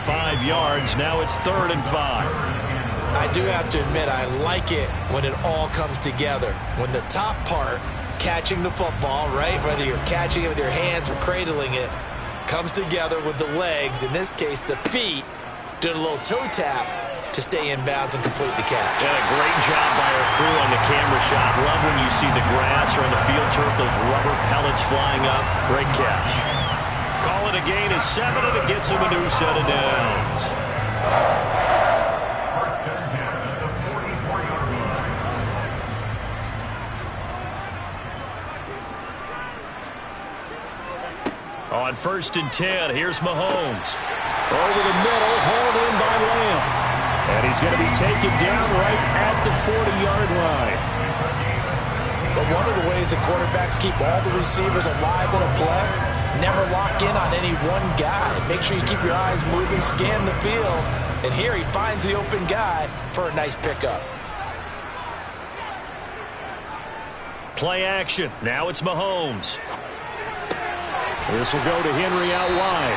5 yards. Now it's 3rd and 5. I do have to admit, I like it when it all comes together. When the top part, catching the football, right? Whether you're catching it with your hands or cradling it, comes together with the legs, in this case the feet, doing a little toe tap to stay in bounds and complete the catch. And a great job by our crew on the camera shot. Love when you see the grass or on the field turf, those rubber pellets flying up. Great catch. Call it a gain of 7, and it gets him a new set of downs. On 1st and 10, here's Mahomes. Over the middle, hauled in by Lamb. And he's going to be taken down right at the 40-yard line. But one of the ways the quarterbacks keep all the receivers alive in a play, never lock in on any one guy. Make sure you keep your eyes moving, scan the field. And here he finds the open guy for a nice pickup. Play action. Now it's Mahomes. This will go to Henry out wide.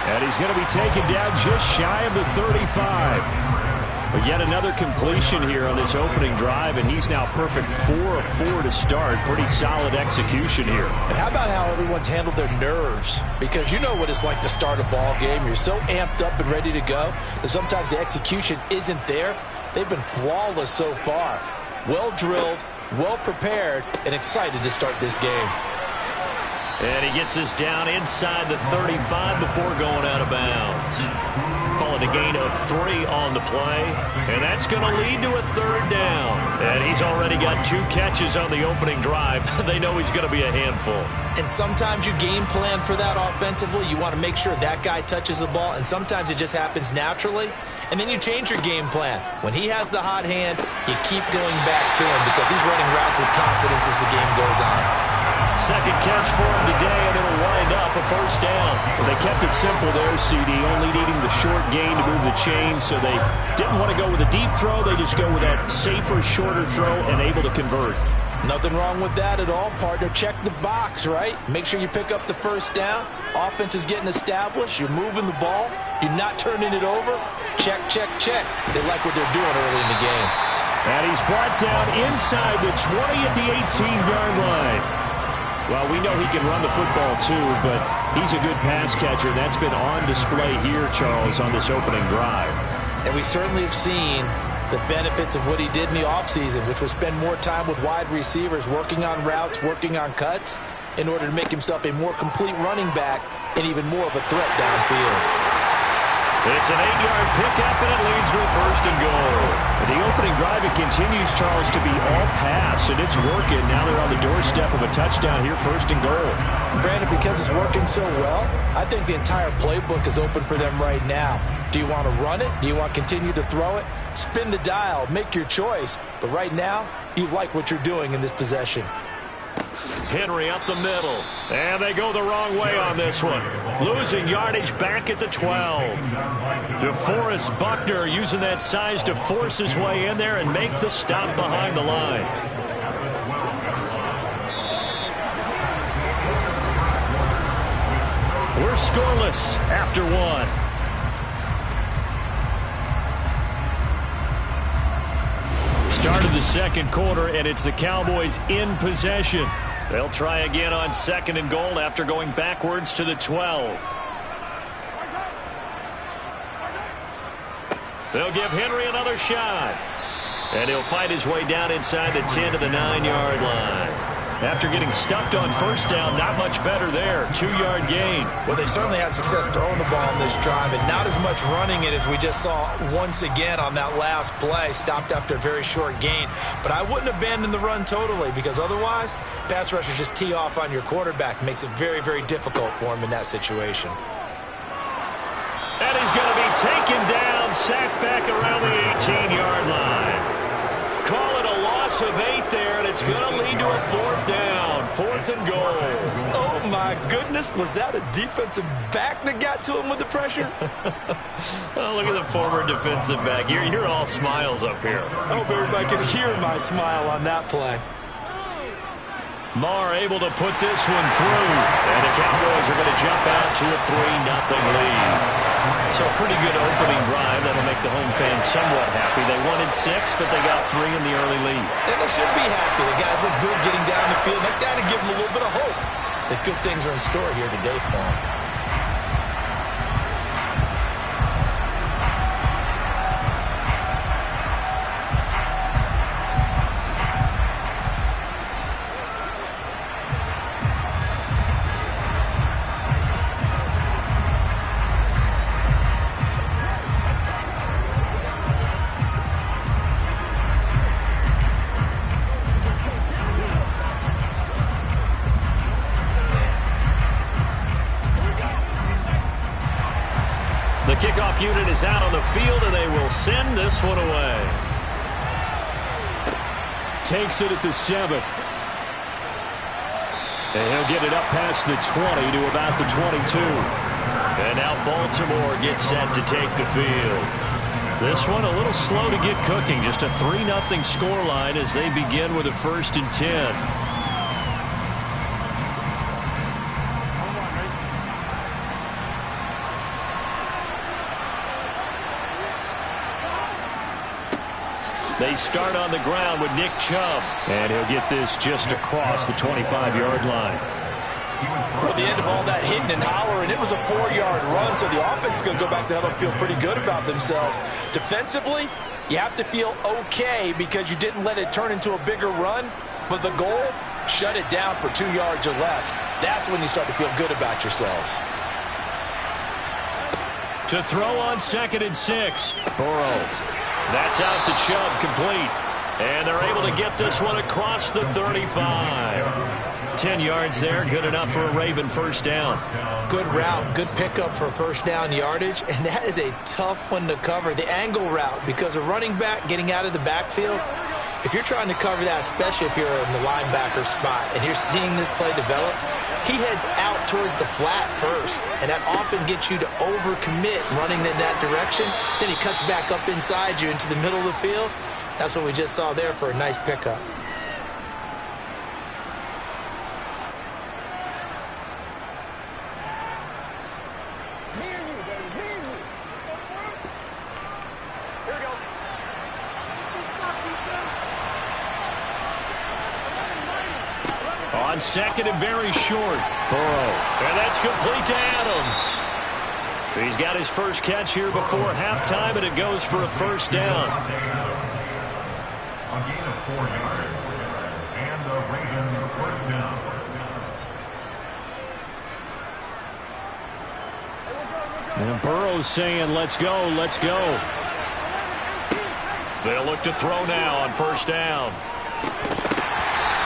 And he's going to be taken down just shy of the 35. But yet another completion here on this opening drive, and he's now perfect 4 of 4 to start. Pretty solid execution here. And how about how everyone's handled their nerves? Because you know what it's like to start a ball game. You're so amped up and ready to go that sometimes the execution isn't there. They've been flawless so far. Well drilled, well prepared, and excited to start this game. And he gets us down inside the 35 before going out of bounds. Call it a gain of 3 on the play. And that's going to lead to a 3rd down. And he's already got 2 catches on the opening drive. They know he's going to be a handful. And sometimes you game plan for that offensively. You want to make sure that guy touches the ball. And sometimes it just happens naturally. And then you change your game plan. When he has the hot hand, you keep going back to him because he's running routes with confidence as the game goes on. 2nd catch for him today, and it'll wind up a 1st down. Well, they kept it simple there, CD, only needing the short gain to move the chain, so they didn't want to go with a deep throw. They just go with that safer, shorter throw and able to convert. Nothing wrong with that at all, partner. Check the box, right? Make sure you pick up the first down. Offense is getting established. You're moving the ball. You're not turning it over. Check, check, check. They like what they're doing early in the game. And he's brought down inside the 20 at the 18-yard line. Well, we know he can run the football too, but he's a good pass catcher. That's been on display here, Charles, on this opening drive. And we certainly have seen the benefits of what he did in the offseason, which was spend more time with wide receivers, working on routes, working on cuts, in order to make himself a more complete running back and even more of a threat downfield. It's an 8-yard pickup, and it leads to a first and goal. The opening drive, it continues, Charles, to be all pass, and it's working. Now they're on the doorstep of a touchdown here, first and goal. Brandon, because it's working so well, I think the entire playbook is open for them right now. Do you want to run it? Do you want to continue to throw it? Spin the dial, make your choice. But right now, you like what you're doing in this possession. Henry up the middle, and they go the wrong way on this one. Losing yardage back at the 12. DeForest Buckner using that size to force his way in there and make the stop behind the line. We're scoreless after one. Start of the second quarter, and it's the Cowboys in possession. They'll try again on second and goal after going backwards to the 12. They'll give Henry another shot. And he'll fight his way down inside the 10 to the 9-yard line. After getting stuffed on first down, not much better there. 2-yard gain. Well, they certainly had success throwing the ball on this drive, and not as much running it as we just saw once again on that last play. Stopped after a very short gain. But I wouldn't abandon the run totally, because otherwise, pass rushers just tee off on your quarterback. Makes it very, very difficult for him in that situation. And he's going to be taken down, sacked back around the 18-yard line. Call it a loss of 8 there, and it's going to lead to a fourth down. Fourth and goal. Oh, my goodness. Was that a defensive back that got to him with the pressure? Oh, look at the former defensive back. You're all smiles up here. I hope everybody can hear my smile on that play. Marr able to put this one through, and the Cowboys are going to jump out to a 3-0 lead. So a pretty good opening drive. That'll make the home fans somewhat happy. They wanted 6, but they got 3 in the early lead. And they should be happy. The guys look good getting down the field. That's got to give them a little bit of hope that good things are in store here today for them. Kickoff unit is out on the field, and they will send this one away. Takes it at the 7. And he'll get it up past the 20 to about the 22. And now Baltimore gets set to take the field. This one a little slow to get cooking. Just a 3-0 scoreline as they begin with a 1st and 10. They start on the ground with Nick Chubb. And he'll get this just across the 25-yard line. Well, the end of all that hitting and hollering, it was a 4-yard run, so the offense is going to go back to huddle and feel pretty good about themselves. Defensively, you have to feel okay because you didn't let it turn into a bigger run. But the goal, shut it down for 2 yards or less. That's when you start to feel good about yourselves. To throw on 2nd and 6. Burrow. That's out to Chubb, complete. And they're able to get this one across the 35. 10 yards there, good enough for a Raven first down. Good route, good pickup for first down yardage, and that is a tough one to cover. The angle route, because a running back getting out of the backfield, if you're trying to cover that, especially if you're in the linebacker spot and you're seeing this play develop, he heads out towards the flat first, and that often gets you to overcommit running in that direction. Then he cuts back up inside you into the middle of the field. That's what we just saw there for a nice pickup. on second and very short. Burrow. And that's complete to Adams. He's got his first catch here before halftime, and it goes for a first down. A gain of 4 yards. And the Ravens first down. And Burrow's saying, let's go, let's go. They'll look to throw now on first down.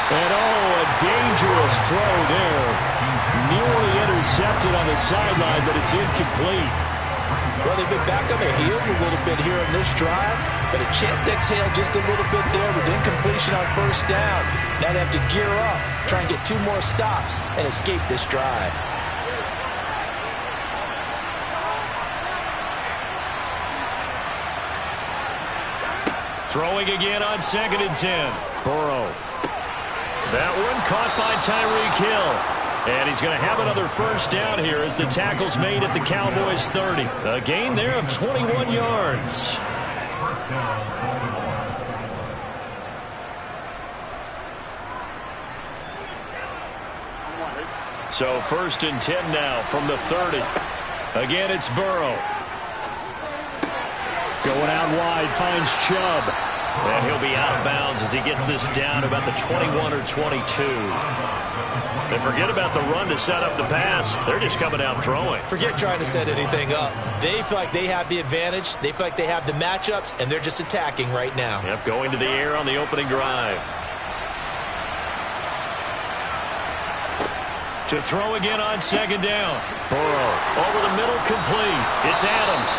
And a dangerous throw there. Nearly intercepted on the sideline, but it's incomplete. Well, they've been back on their heels a little bit here in this drive, but a chance to exhale just a little bit there with incompletion on first down. Now they have to gear up, try and get 2 more stops, and escape this drive. Throwing again on second and 10. Burrow. That one caught by Tyreek Hill. And he's going to have another first down here as the tackle's made at the Cowboys 30. A gain there of 21 yards. So first and 10 now from the 30. Again, it's Burrow. Going out wide, finds Chubb. And he'll be out of bounds as he gets this down about the 21 or 22. And forget about the run to set up the pass. They're just coming out throwing. Forget trying to set anything up. They feel like they have the advantage. They feel like they have the matchups, and they're just attacking right now. Yep, going to the air on the opening drive. To throw again on second down. Burrow over the middle, complete. It's Adams.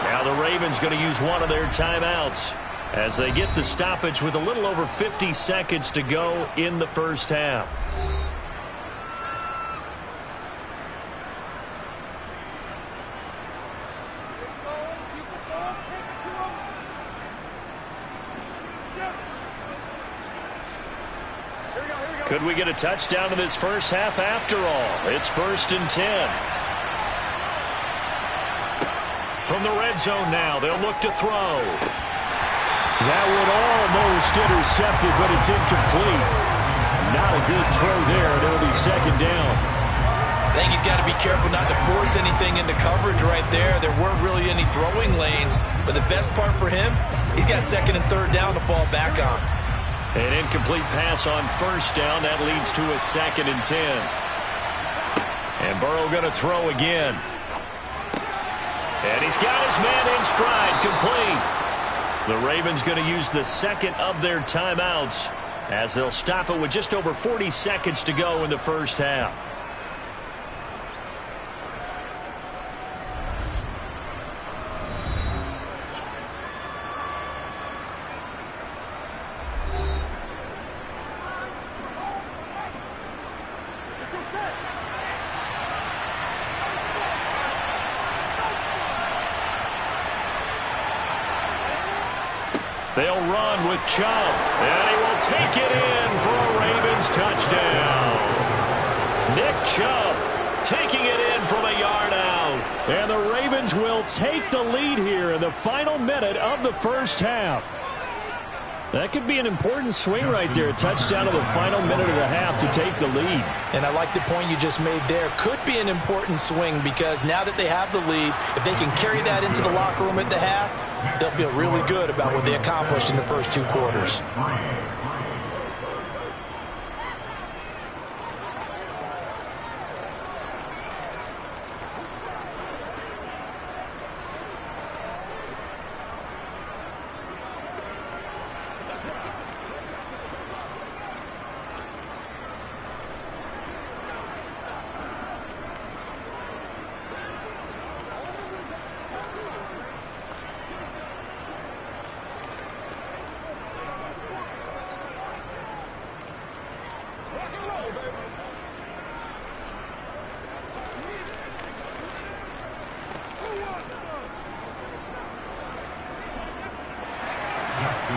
Now the Ravens going to use one of their timeouts as they get the stoppage with a little over 50 seconds to go in the first half. Could we get a touchdown in this first half after all? It's first and 10. From the red zone now, they'll look to throw. That would almost intercept it, but it's incomplete. Not a good throw there, and it'll be second down. I think he's got to be careful not to force anything into coverage right there. There weren't really any throwing lanes, but the best part for him, he's got second and third down to fall back on. An incomplete pass on first down. That leads to a second and 10. And Burrow going to throw again. And he's got his man in stride, complete. The Ravens going to use the second of their timeouts as they'll stop it with just over 40 seconds to go in the first half. They'll run with Chubb, and he will take it in for a Ravens touchdown. Nick Chubb taking it in from a yard out. And the Ravens will take the lead here in the final minute of the first half. That could be an important swing right there. A touchdown of the final minute of the half to take the lead. And I like the point you just made there. Could be an important swing because now that they have the lead, if they can carry that into the locker room at the half, they'll feel really good about what they accomplished in the first 2 quarters.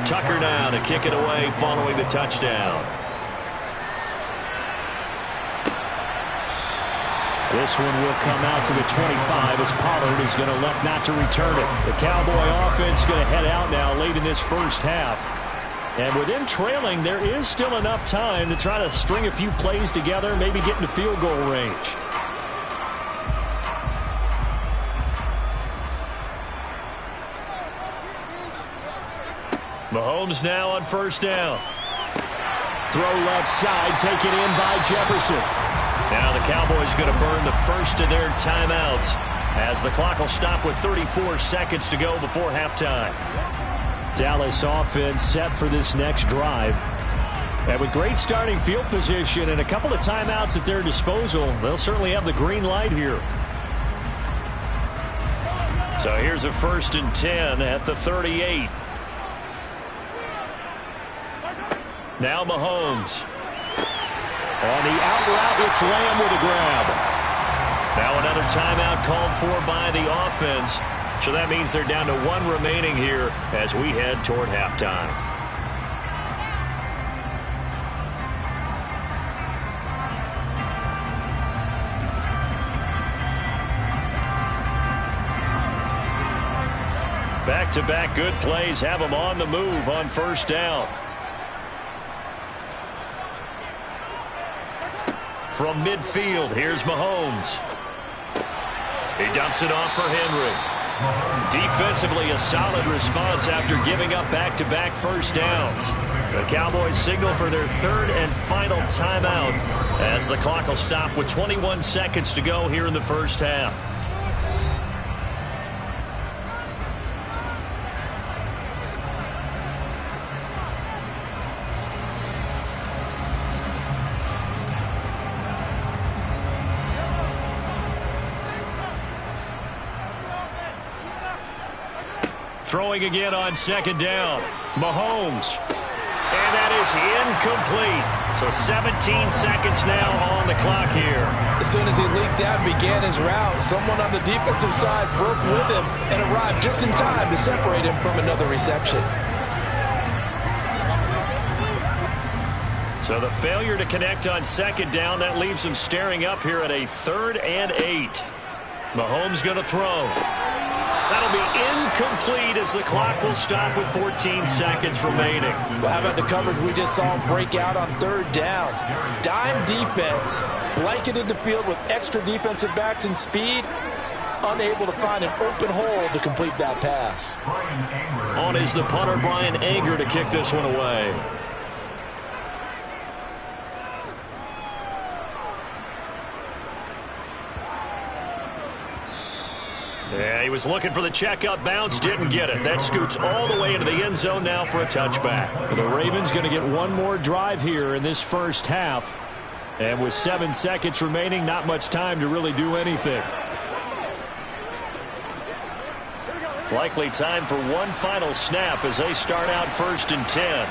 Tucker now to kick it away following the touchdown. This one will come out to the 25 as Pollard is going to elect not to return it. The Cowboy offense going to head out now late in this first half. And with them trailing, there is still enough time to try to string a few plays together, maybe get into field goal range. Mahomes now on first down. Throw left side, taken in by Jefferson. Now the Cowboys going to burn the first of their timeouts as the clock will stop with 34 seconds to go before halftime. Dallas offense set for this next drive. And with great starting field position and a couple of timeouts at their disposal, they'll certainly have the green light here. So here's a 1st and 10 at the 38. Now Mahomes. On the out route, it's Lamb with a grab. Now another timeout called for by the offense. So that means they're down to 1 remaining here as we head toward halftime. Back-to-back good plays have them on the move on first down. From midfield, here's Mahomes. He dumps it off for Henry. Defensively, a solid response after giving up back-to-back first downs. The Cowboys signal for their 3rd and final timeout as the clock will stop with 21 seconds to go here in the first half. Throwing again on second down. Mahomes. And that is incomplete. So 17 seconds now on the clock here. As soon as he leaked out and began his route, someone on the defensive side broke with him and arrived just in time to separate him from another reception. So the failure to connect on second down, that leaves him staring up here at a 3rd and 8. Mahomes going to throw. That'll be incomplete as the clock will stop with 14 seconds remaining. Well, how about the coverage we just saw him break out on 3rd down? Dime defense, blanketed the field with extra defensive backs and speed, unable to find an open hole to complete that pass. On is the punter, Brian Anger, to kick this one away. Yeah, he was looking for the checkup bounce, didn't get it. That scoots all the way into the end zone now for a touchback. The Ravens going to get one more drive here in this first half. And with 7 seconds remaining, not much time to really do anything. Likely time for one final snap as they start out 1st and 10.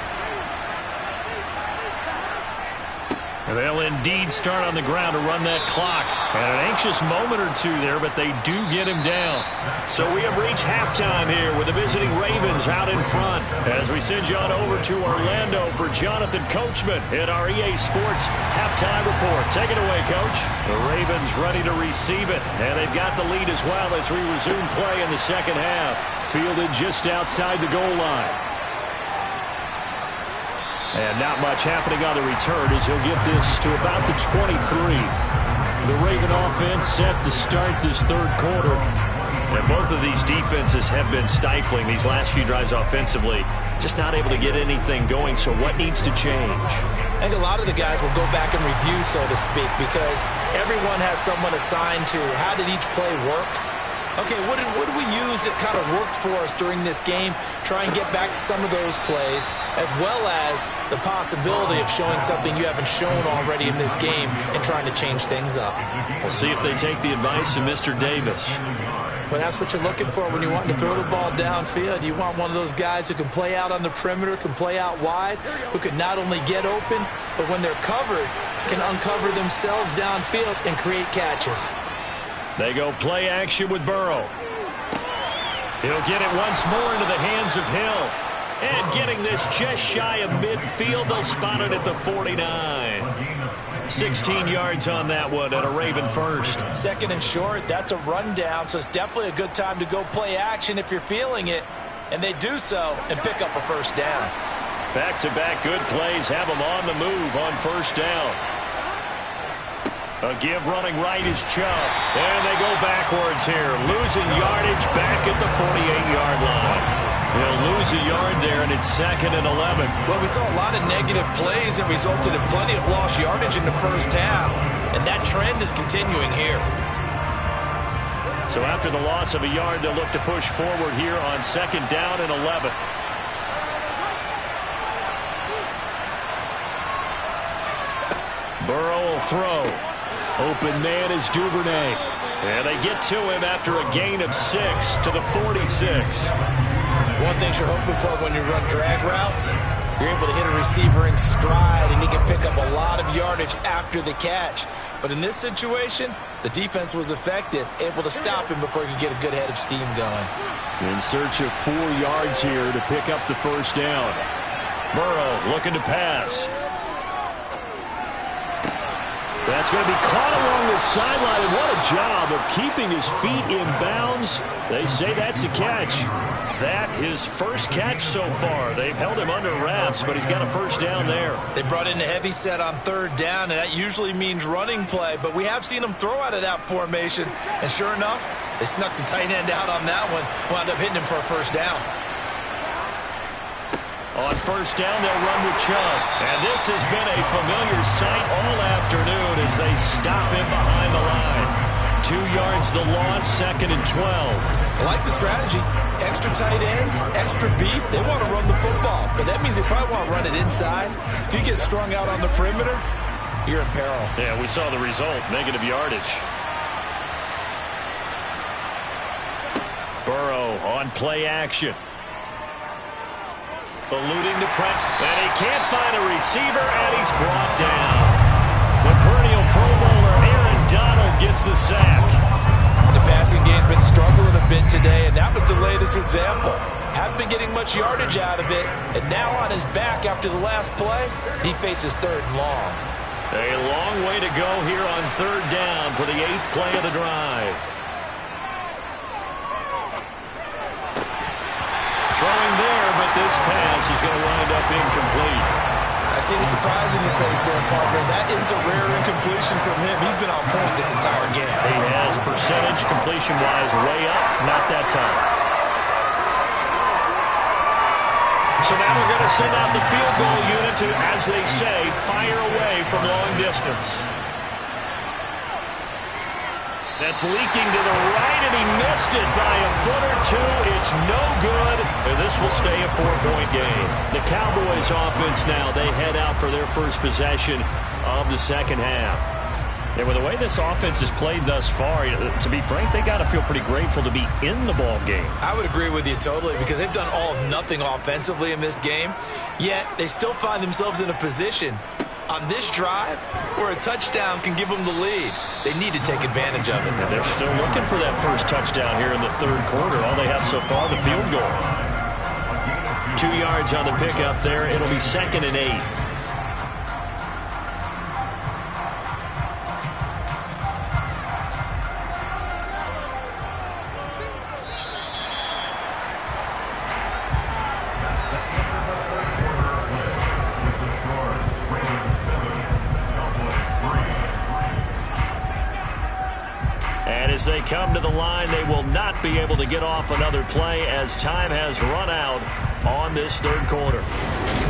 And they'll indeed start on the ground to run that clock. And an anxious moment or two there, but they do get him down. So we have reached halftime here with the visiting Ravens out in front. As we send you on over to Orlando for Jonathan Coachman in our EA Sports halftime report. Take it away, Coach. The Ravens ready to receive it. And they've got the lead as well as we resume play in the second half. Fielded just outside the goal line. And not much happening on the return as he'll get this to about the 23. The Raven offense set to start this 3rd quarter. And both of these defenses have been stifling these last few drives offensively. Just not able to get anything going, so what needs to change? I think a lot of the guys will go back and review, so to speak, because everyone has someone assigned to how did each play work. Okay, what did we use that kind of worked for us during this game? Try and get back to some of those plays, as well as the possibility of showing something you haven't shown already in this game and trying to change things up. We'll see if they take the advice of Mr. Davis. Well, that's what you're looking for when you want to throw the ball downfield. You want one of those guys who can play out on the perimeter, can play out wide, who can not only get open, but when they're covered, can uncover themselves downfield and create catches. They go play action with Burrow. He'll get it once more into the hands of Hill. And getting this just shy of midfield, they'll spot it at the 49. 16 yards on that one at a Raven first. 2nd and short, that's a rundown, so it's definitely a good time to go play action if you're feeling it. And they do so and pick up a first down. Back-to-back good plays have them on the move on first down. A give running right is Chubb. And they go backwards here. Losing yardage back at the 48-yard line. They'll lose a yard there, and it's 2nd and 11. Well, we saw a lot of negative plays that resulted in plenty of lost yardage in the first half, and that trend is continuing here. So after the loss of a yard, they'll look to push forward here on 2nd down and 11. Burrow will throw. Open man is Duvernay. And they get to him after a gain of 6 to the 46. One thing you're hoping for when you run drag routes, you're able to hit a receiver in stride, and he can pick up a lot of yardage after the catch. But in this situation, the defense was effective, able to stop him before he could get a good head of steam going. In search of 4 yards here to pick up the first down. Burrow looking to pass. That's going to be caught along the sideline, and what a job of keeping his feet in bounds. They say that's a catch. That his first catch so far. They've held him under wraps, but he's got a first down there. They brought in the heavy set on 3rd down, and that usually means running play, but we have seen him throw out of that formation, and sure enough, they snuck the tight end out on that one, wound up hitting him for a first down. On first down, they'll run with Chubb. And this has been a familiar sight all afternoon as they stop him behind the line. 2 yards the loss, 2nd and 12. I like the strategy. Extra tight ends, extra beef. They want to run the football, but that means they probably want to run it inside. If you get strung out on the perimeter, you're in peril. Yeah, we saw the result, negative yardage. Burrow on play action. Eluding the press, and he can't find a receiver, and he's brought down. The perennial Pro Bowler Aaron Donald gets the sack. The passing game's been struggling a bit today, and that was the latest example. Haven't been getting much yardage out of it, and now on his back after the last play, he faces 3rd and long. A long way to go here on 3rd down for the 8th play of the drive. Throwing there, but this pass is going to wind up incomplete. I see the surprise in your face there, partner. That is a rare incompletion from him. He's been on point this entire game. He has percentage completion-wise way up, not that time. So now we're going to send out the field goal unit to, as they say, fire away from long distance. That's leaking to the right, and he missed it by a foot or two. It's no good, and this will stay a 4-point game. The Cowboys offense now, they head out for their first possession of the second half. And with the way this offense has played thus far, to be frank, they got to feel pretty grateful to be in the ball game. I would agree with you totally, because they've done all of nothing offensively in this game, yet they still find themselves in a position on this drive where a touchdown can give them the lead. They need to take advantage of it. And they're still looking for that first touchdown here in the 3rd quarter. All they have so far, the field goal. 2 yards on the pickup there. It'll be 2nd and 8. As they come to the line, they will not be able to get off another play as time has run out on this 3rd quarter.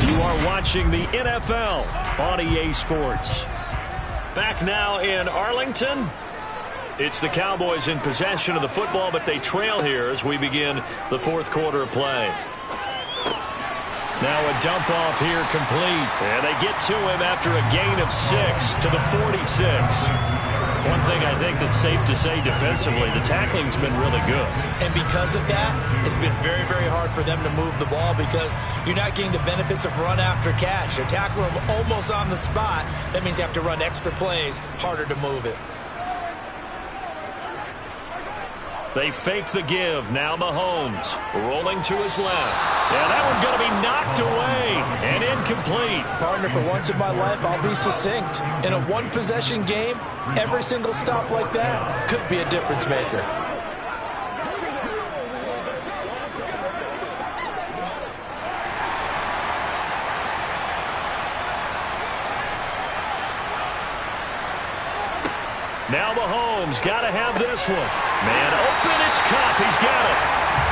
You are watching the NFL on EA Sports. Back now in Arlington. It's the Cowboys in possession of the football, but they trail here as we begin the 4th quarter of play. Now a dump off here complete. And they get to him after a gain of 6 to the 46. One thing I think that's safe to say defensively, the tackling's been really good. And because of that, it's been very, very hard for them to move the ball because you're not getting the benefits of run after catch. They're tackling them almost on the spot. That means you have to run extra plays, harder to move it. They fake the give. Now Mahomes rolling to his left. Yeah, that one's going to be knocked away and incomplete. Partner, for once in my life, I'll be succinct. In a one-possession game, every single stop like that could be a difference maker. Now Mahomes got to have this one. Man open, it's Kupp. He's got it.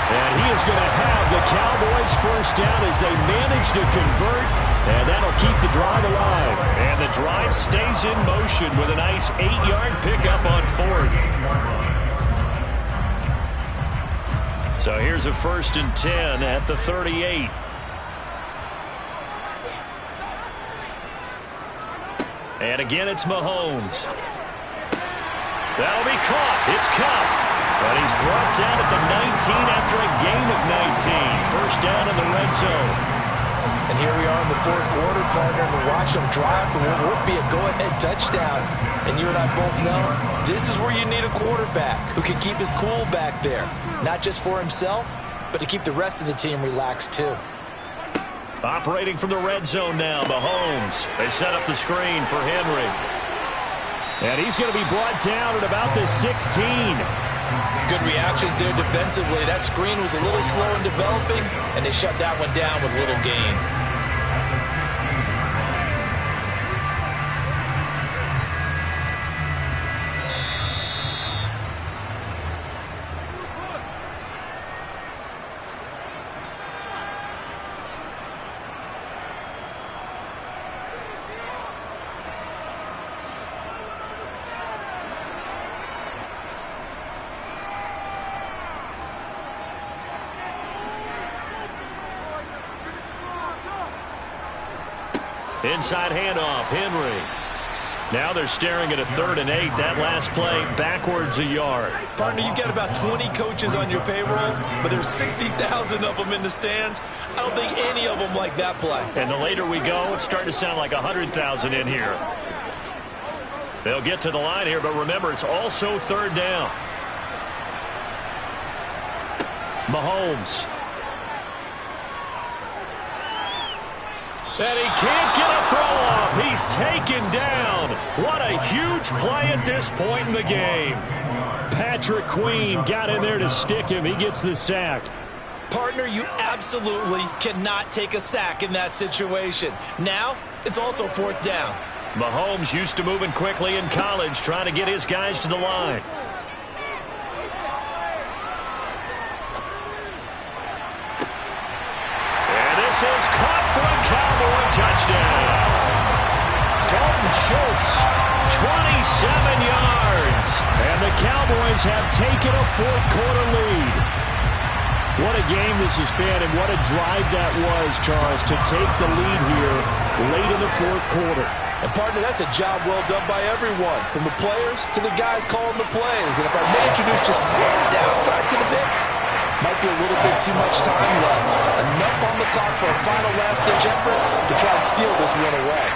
And he is going to have the Cowboys first down as they manage to convert. And that'll keep the drive alive. And the drive stays in motion with a nice 8-yard pickup on 4th. So here's a 1st and 10 at the 38. And again, it's Mahomes. That'll be caught. It's Kupp. But he's brought down at the 19 after a gain of 19. First down in the red zone. And here we are in the 4th quarter, partner, and we're watching them drive for what would be a go-ahead touchdown. And you and I both know this is where you need a quarterback who can keep his cool back there. Not just for himself, but to keep the rest of the team relaxed too. Operating from the red zone now, Mahomes. They set up the screen for Henry. And he's going to be brought down at about the 16. Good reactions there defensively. That screen was a little slow in developing, and they shut that one down with little gain. Inside handoff, Henry. Now they're staring at a 3rd and 8. That last play backwards a yard. Partner, you got about 20 coaches on your payroll, but there's 60,000 of them in the stands. I don't think any of them like that play. And the later we go, it's starting to sound like 100,000 in here. They'll get to the line here, but remember, it's also 3rd down. Mahomes. And he can't get a throw off. He's taken down. What a huge play at this point in the game. Patrick Queen got in there to stick him. He gets the sack. Partner, you absolutely cannot take a sack in that situation. Now, it's also 4th down. Mahomes used to moving quickly in college, trying to get his guys to the line. And this is caught for a Cowboy touchdown. Dalton Schultz, 27 yards. And the Cowboys have taken a 4th quarter lead. What a game this has been, and what a drive that was, Charles, to take the lead here late in the 4th quarter. And, partner, that's a job well done by everyone, from the players to the guys calling the plays. And if I may introduce just one downside to the mix, might be a little bit too much time left. Enough on the clock for a final last-ditch effort to try and steal this one away.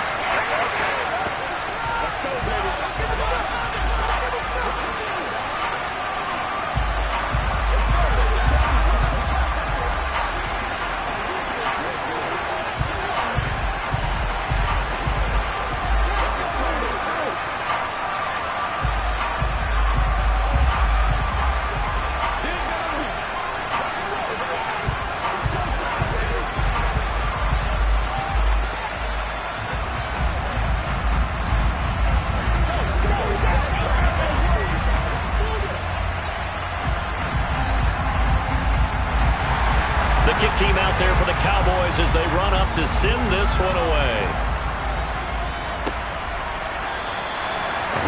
Kick team out there for the Cowboys as they run up to send this one away.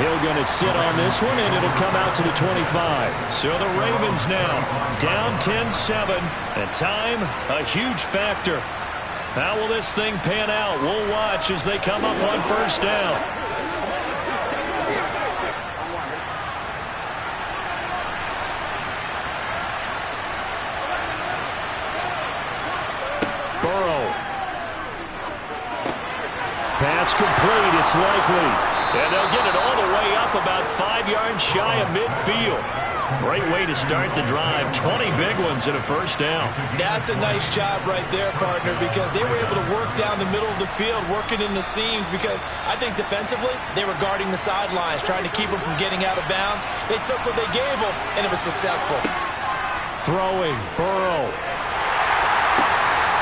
Hill going to sit on this one, and it'll come out to the 25. So the Ravens now down 10-7, and time a huge factor. How will this thing pan out? We'll watch as they come up on 1st down. Pass complete, it's likely. And they'll get it all the way up about 5 yards shy of midfield. Great way to start the drive. 20 big ones and a 1st down. That's a nice job right there, partner, because they were able to work down the middle of the field, working in the seams, because I think defensively they were guarding the sidelines, trying to keep them from getting out of bounds. They took what they gave them, and it was successful. Throwing, Burrow.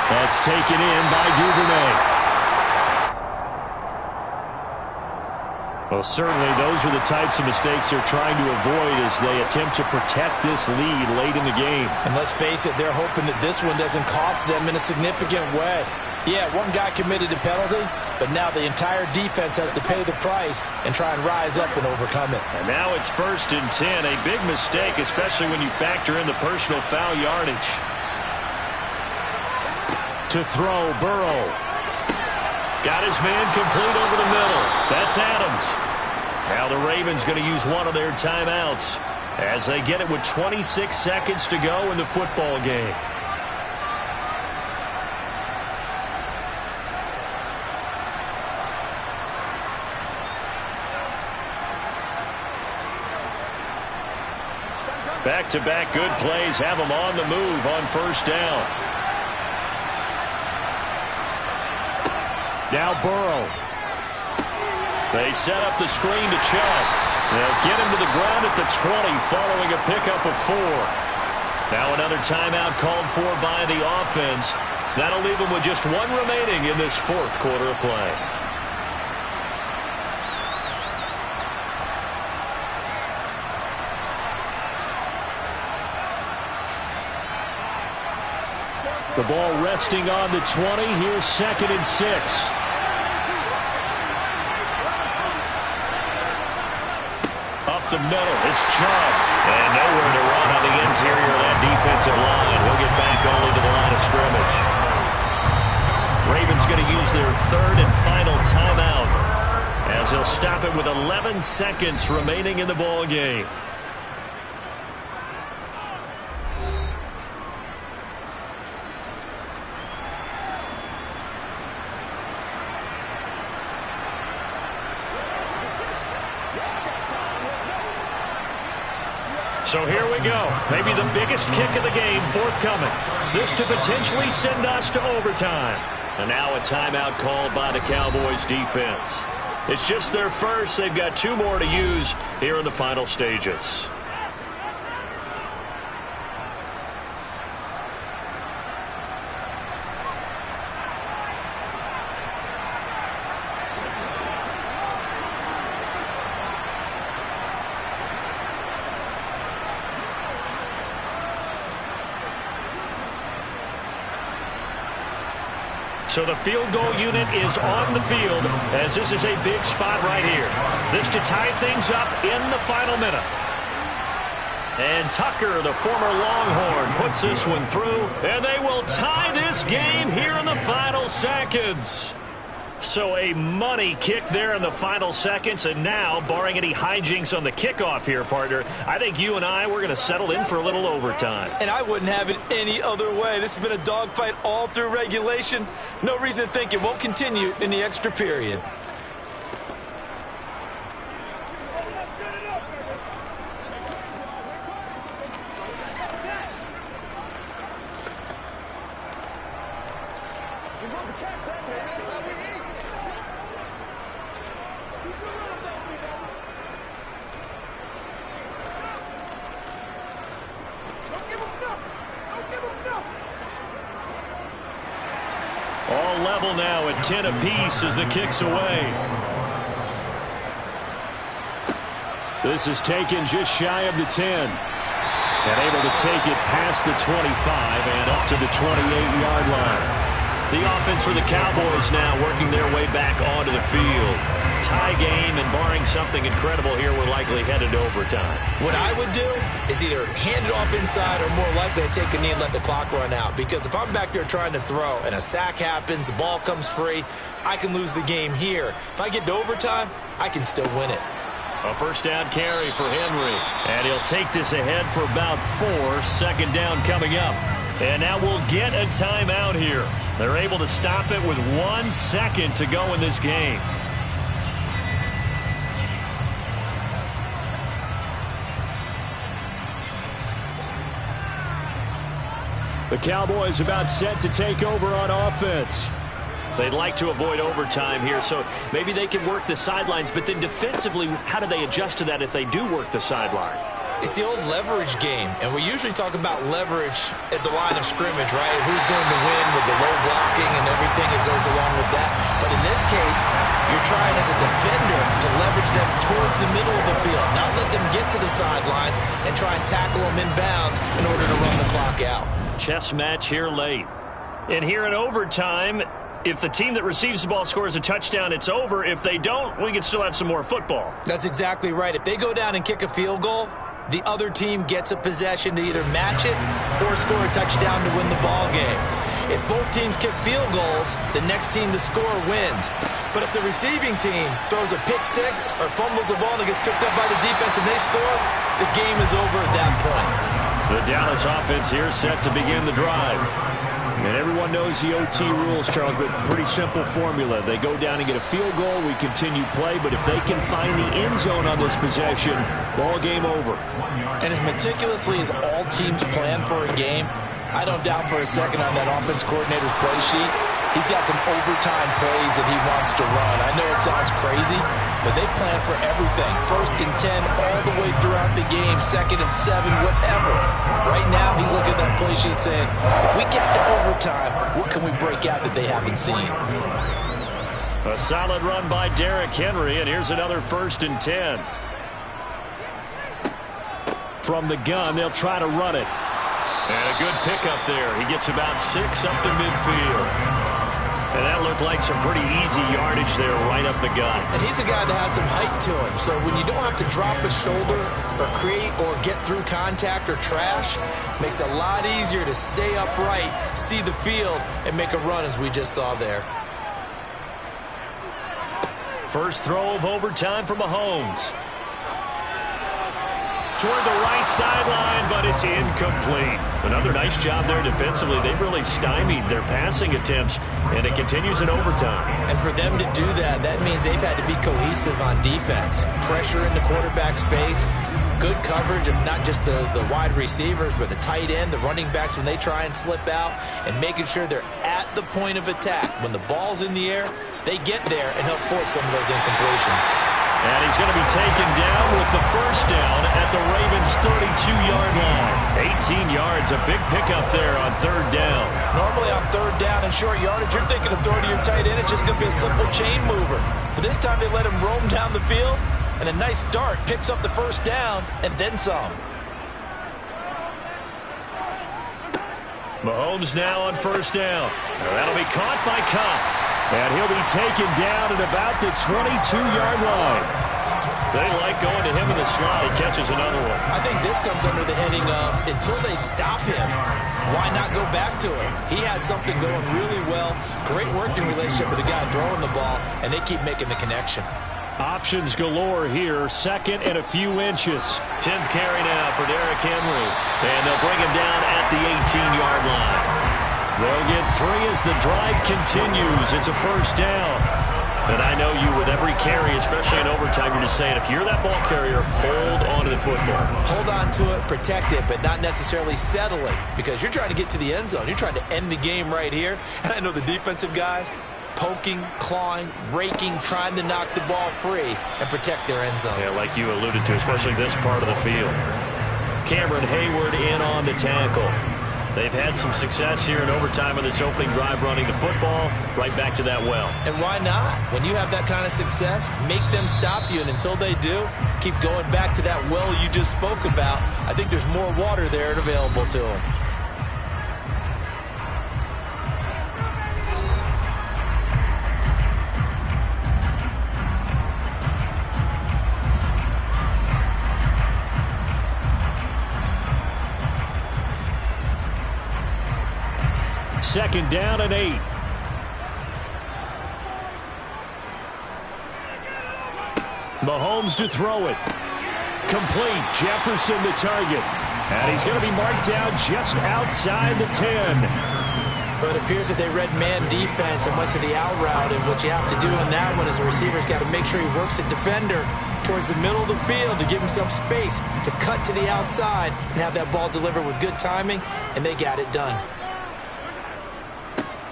That's taken in by Duvernay. Well, certainly those are the types of mistakes they're trying to avoid as they attempt to protect this lead late in the game. And let's face it, they're hoping that this one doesn't cost them in a significant way. Yeah, one guy committed a penalty, but now the entire defense has to pay the price and try and rise up and overcome it. And now it's 1st and 10, a big mistake, especially when you factor in the personal foul yardage. To throw, Burrow. Got his man complete over the middle. That's Adams. Now the Ravens going to use one of their timeouts as they get it with 26 seconds to go in the football game. Back-to-back good plays have them on the move on 1st down. Now Burrow. They set up the screen to Chubb. They'll get him to the ground at the 20 following a pickup of 4. Now another timeout called for by the offense. That'll leave them with just one remaining in this 4th quarter of play. The ball resting on the 20. Here's 2nd and 6. Up the middle, it's Chubb. And nowhere to run on the interior of that defensive line. He'll get back only to the line of scrimmage. Ravens going to use their 3rd and final timeout as they'll stop it with 11 seconds remaining in the ball game. So here we go. Maybe the biggest kick of the game forthcoming. This to potentially send us to overtime. And now a timeout called by the Cowboys defense. It's just their first. They've got 2 more to use here in the final stages. So the field goal unit is on the field as this is a big spot right here. This to tie things up in the final minute. And Tucker, the former Longhorn, puts this one through, and they will tie this game here in the final seconds. So a money kick there in the final seconds, and now, barring any hijinks on the kickoff here, partner, I think you and we're going to settle in for a little overtime. And I wouldn't have it any other way. This has been a dogfight all through regulation. No reason to think it won't continue in the extra period. All level now at 10 apiece as the kick's away. This is taken just shy of the 10. And able to take it past the 25 and up to the 28-yard line. The offense for the Cowboys now working their way back onto the field. Tie game, and barring something incredible here, we're likely headed to overtime. What I would do is either hand it off inside or more likely to take a knee and let the clock run out. Because if I'm back there trying to throw and a sack happens, the ball comes free, I can lose the game here. If I get to overtime, I can still win it. A first down carry for Henry. And he'll take this ahead for about 4. Second down coming up. And now we'll get a timeout here. They're able to stop it with 1 second to go in this game. The Cowboys about set to take over on offense. They'd like to avoid overtime here, so maybe they can work the sidelines. But then defensively, how do they adjust to that if they do work the sideline? It's the old leverage game, and we usually talk about leverage at the line of scrimmage, right? Who's going to win with the low blocking and everything that goes along with that. But in this case, you're trying as a defender to leverage them towards the middle of the field, not let them get to the sidelines and try and tackle them inbounds in order to run the clock out. Chess match here late. And here in overtime, if the team that receives the ball scores a touchdown, it's over. If they don't, we can still have some more football. That's exactly right. If they go down and kick a field goal, the other team gets a possession to either match it or score a touchdown to win the ball game. If both teams kick field goals, the next team to score wins. But if the receiving team throws a pick six or fumbles the ball and it gets picked up by the defense and they score, the game is over at that point. The Dallas offense here set to begin the drive. And everyone knows the OT rules, Charles, but pretty simple formula. They go down and get a field goal, we continue play, but if they can find the end zone on this possession, ball game over. And as meticulously as all teams plan for a game, I don't doubt for a second on that offense coordinator's play sheet, he's got some overtime plays that he wants to run. I know it sounds crazy, but they plan for everything. 1st and 10 all the way throughout the game, 2nd and 7, whatever. Right now, he's looking at that play sheet saying, if we get to overtime, what can we break out that they haven't seen? A solid run by Derrick Henry, and here's another 1st and 10. From the gun, they'll try to run it. And a good pickup there. He gets about 6 up the midfield. And that looked like some pretty easy yardage there right up the gut. And he's a guy that has some height to him. So when you don't have to drop a shoulder or create or get through contact or trash, makes it a lot easier to stay upright, see the field, and make a run as we just saw there. First throw of overtime for Mahomes. Toward the right sideline, but it's incomplete. Another nice job there defensively. They've really stymied their passing attempts, and it continues in overtime. And for them to do that, that means they've had to be cohesive on defense. Pressure in the quarterback's face, good coverage of not just the wide receivers, but the tight end, the running backs when they try and slip out, and making sure they're at the point of attack. When the ball's in the air, they get there and help force some of those incompletions. And he's going to be taken down with the first down at the Ravens' 32-yard line. 18 yards, a big pickup there on 3rd down. Normally on 3rd down and short yardage, you're thinking of throwing to your tight end. It's just going to be a simple chain mover. But this time they let him roam down the field, and a nice dart picks up the first down and then some. Mahomes now on 1st down. Now that'll be caught by Cobb. And he'll be taken down at about the 22-yard line. They like going to him in the slot. He catches another one. I think this comes under the heading of, until they stop him, why not go back to him? He has something going really well. Great working relationship with the guy throwing the ball, and they keep making the connection. Options galore here. 2nd and a few inches. 10th carry now for Derrick Henry. And they'll bring him down at the 18-yard line. They'll get 3 as the drive continues. It's a first down. And I know you, with every carry, especially in overtime, you're just saying, if you're that ball carrier, hold on to the football. Hold on to it, protect it, but not necessarily settle it, because you're trying to get to the end zone. You're trying to end the game right here. And I know the defensive guys poking, clawing, raking, trying to knock the ball free and protect their end zone. Yeah, like you alluded to, especially this part of the field. Cameron Hayward in on the tackle. They've had some success here in overtime on this opening drive running the football. Right back to that well. And why not? When you have that kind of success, make them stop you. And until they do, keep going back to that well you just spoke about. I think there's more water there and available to them. Second down and 8. Mahomes to throw it. Complete. Jefferson the target. And he's going to be marked down just outside the 10. But it appears that they read man defense and went to the out route. And what you have to do in that one is the receiver's got to make sure he works the defender towards the middle of the field to give himself space to cut to the outside and have that ball delivered with good timing. And they got it done.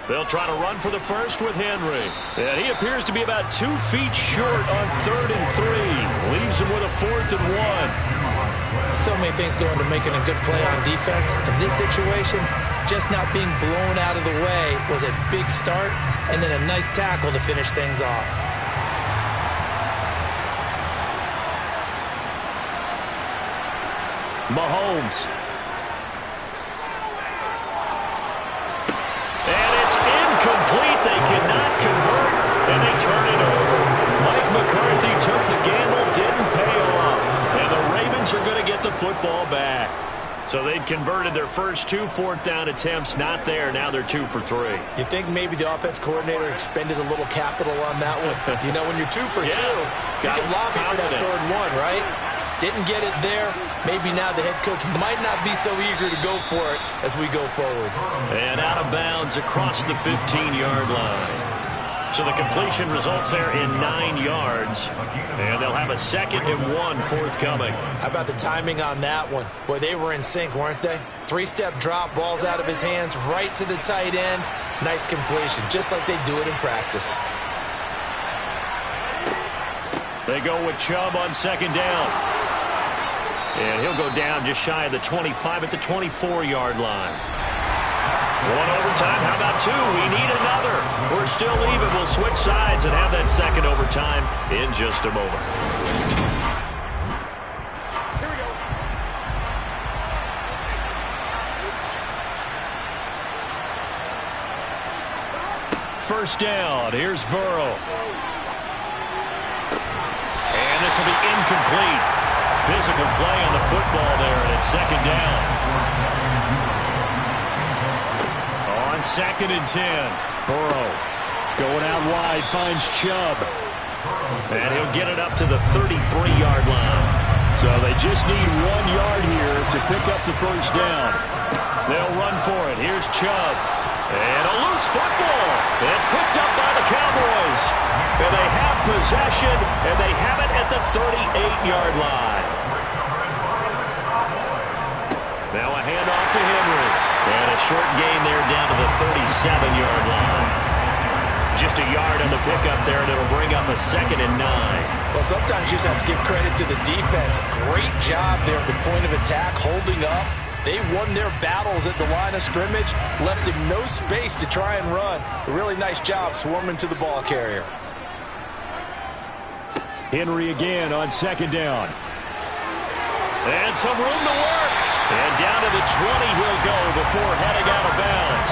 They'll try to run for the first with Henry. And he appears to be about 2 feet short on 3rd and 3. Leaves him with a 4th and 1. So many things go into making a good play on defense. In this situation, just not being blown out of the way was a big start, and then a nice tackle to finish things off. Mahomes. And it's incomplete. They cannot convert, and they turn it over. Mike McCarthy took the gamble, didn't pay off. And the Ravens are going to get the football back. So they'd converted their first 2 fourth-down attempts. Not there. Now they're 2 for 3. You think maybe the offense coordinator expended a little capital on that one? You know, when you're 2 for 2, you can lobby for that third one, right? Didn't get it there. Maybe now the head coach might not be so eager to go for it as we go forward. And out of bounds across the 15-yard line. So the completion results there in 9 yards. And they'll have a 2nd and 1 forthcoming. How about the timing on that one? Boy, they were in sync, weren't they? 3-step drop, ball's out of his hands, right to the tight end. Nice completion, just like they do it in practice. They go with Chubb on 2nd down. And he'll go down just shy of the 25 at the 24-yard line. 1 overtime. How about 2? We need another. We're still even. We'll switch sides and have that 2nd overtime in just a moment. Here we go. First down. Here's Burrow. And this will be incomplete. Physical play on the football there, and it's 2nd down. On 2nd and 10, Burrow going out wide, finds Chubb. And he'll get it up to the 33-yard line. So they just need 1 yard here to pick up the first down. They'll run for it. Here's Chubb. And a loose football. And it's picked up by the Cowboys. And they have possession, and they have it at the 38-yard line. Now a handoff to Henry. And a short gain there down to the 37-yard line. Just a yard on the pickup there, and it'll bring up a 2nd and 9. Well, sometimes you just have to give credit to the defense. Great job there at the point of attack, holding up. They won their battles at the line of scrimmage, left him no space to try and run. A really nice job swarming to the ball carrier. Henry again on 2nd down. And some room to work. And down to the 20 he'll go before heading out of bounds.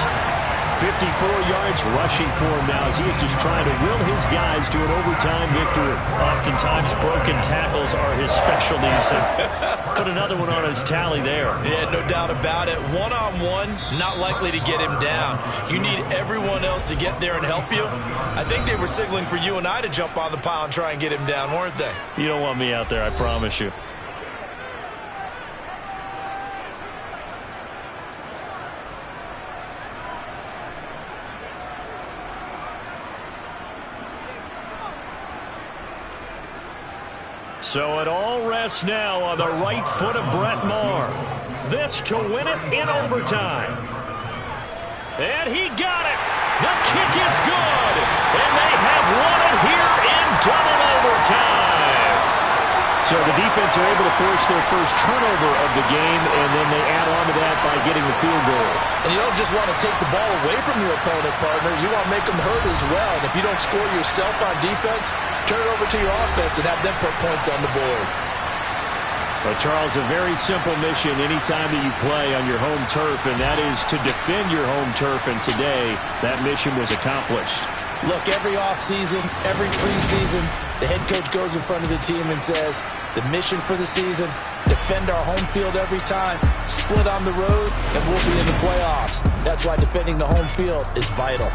54 yards rushing for him now as he is just trying to will his guys to an overtime victory. Oftentimes broken tackles are his specialties. Put another one on his tally there. Yeah, no doubt about it. One-on-one, not likely to get him down. You need everyone else to get there and help you. I think they were signaling for you and I to jump on the pile and try and get him down, weren't they? You don't want me out there, I promise you. So it all rests now on the right foot of Brett Maher. This to win it in overtime. And he got it. The kick is good. And they have won it here in double overtime. So the defense are able to force their first turnover of the game, and then they add on to that by getting the field goal. And you don't just want to take the ball away from your opponent, partner. You want to make them hurt as well. And if you don't score yourself on defense, turn it over to your offense and have them put points on the board. Well, Charles, a very simple mission anytime that you play on your home turf, and that is to defend your home turf. And today, that mission was accomplished. Look, every offseason, every preseason, the head coach goes in front of the team and says, the mission for the season, defend our home field every time, split on the road, and we'll be in the playoffs. That's why defending the home field is vital.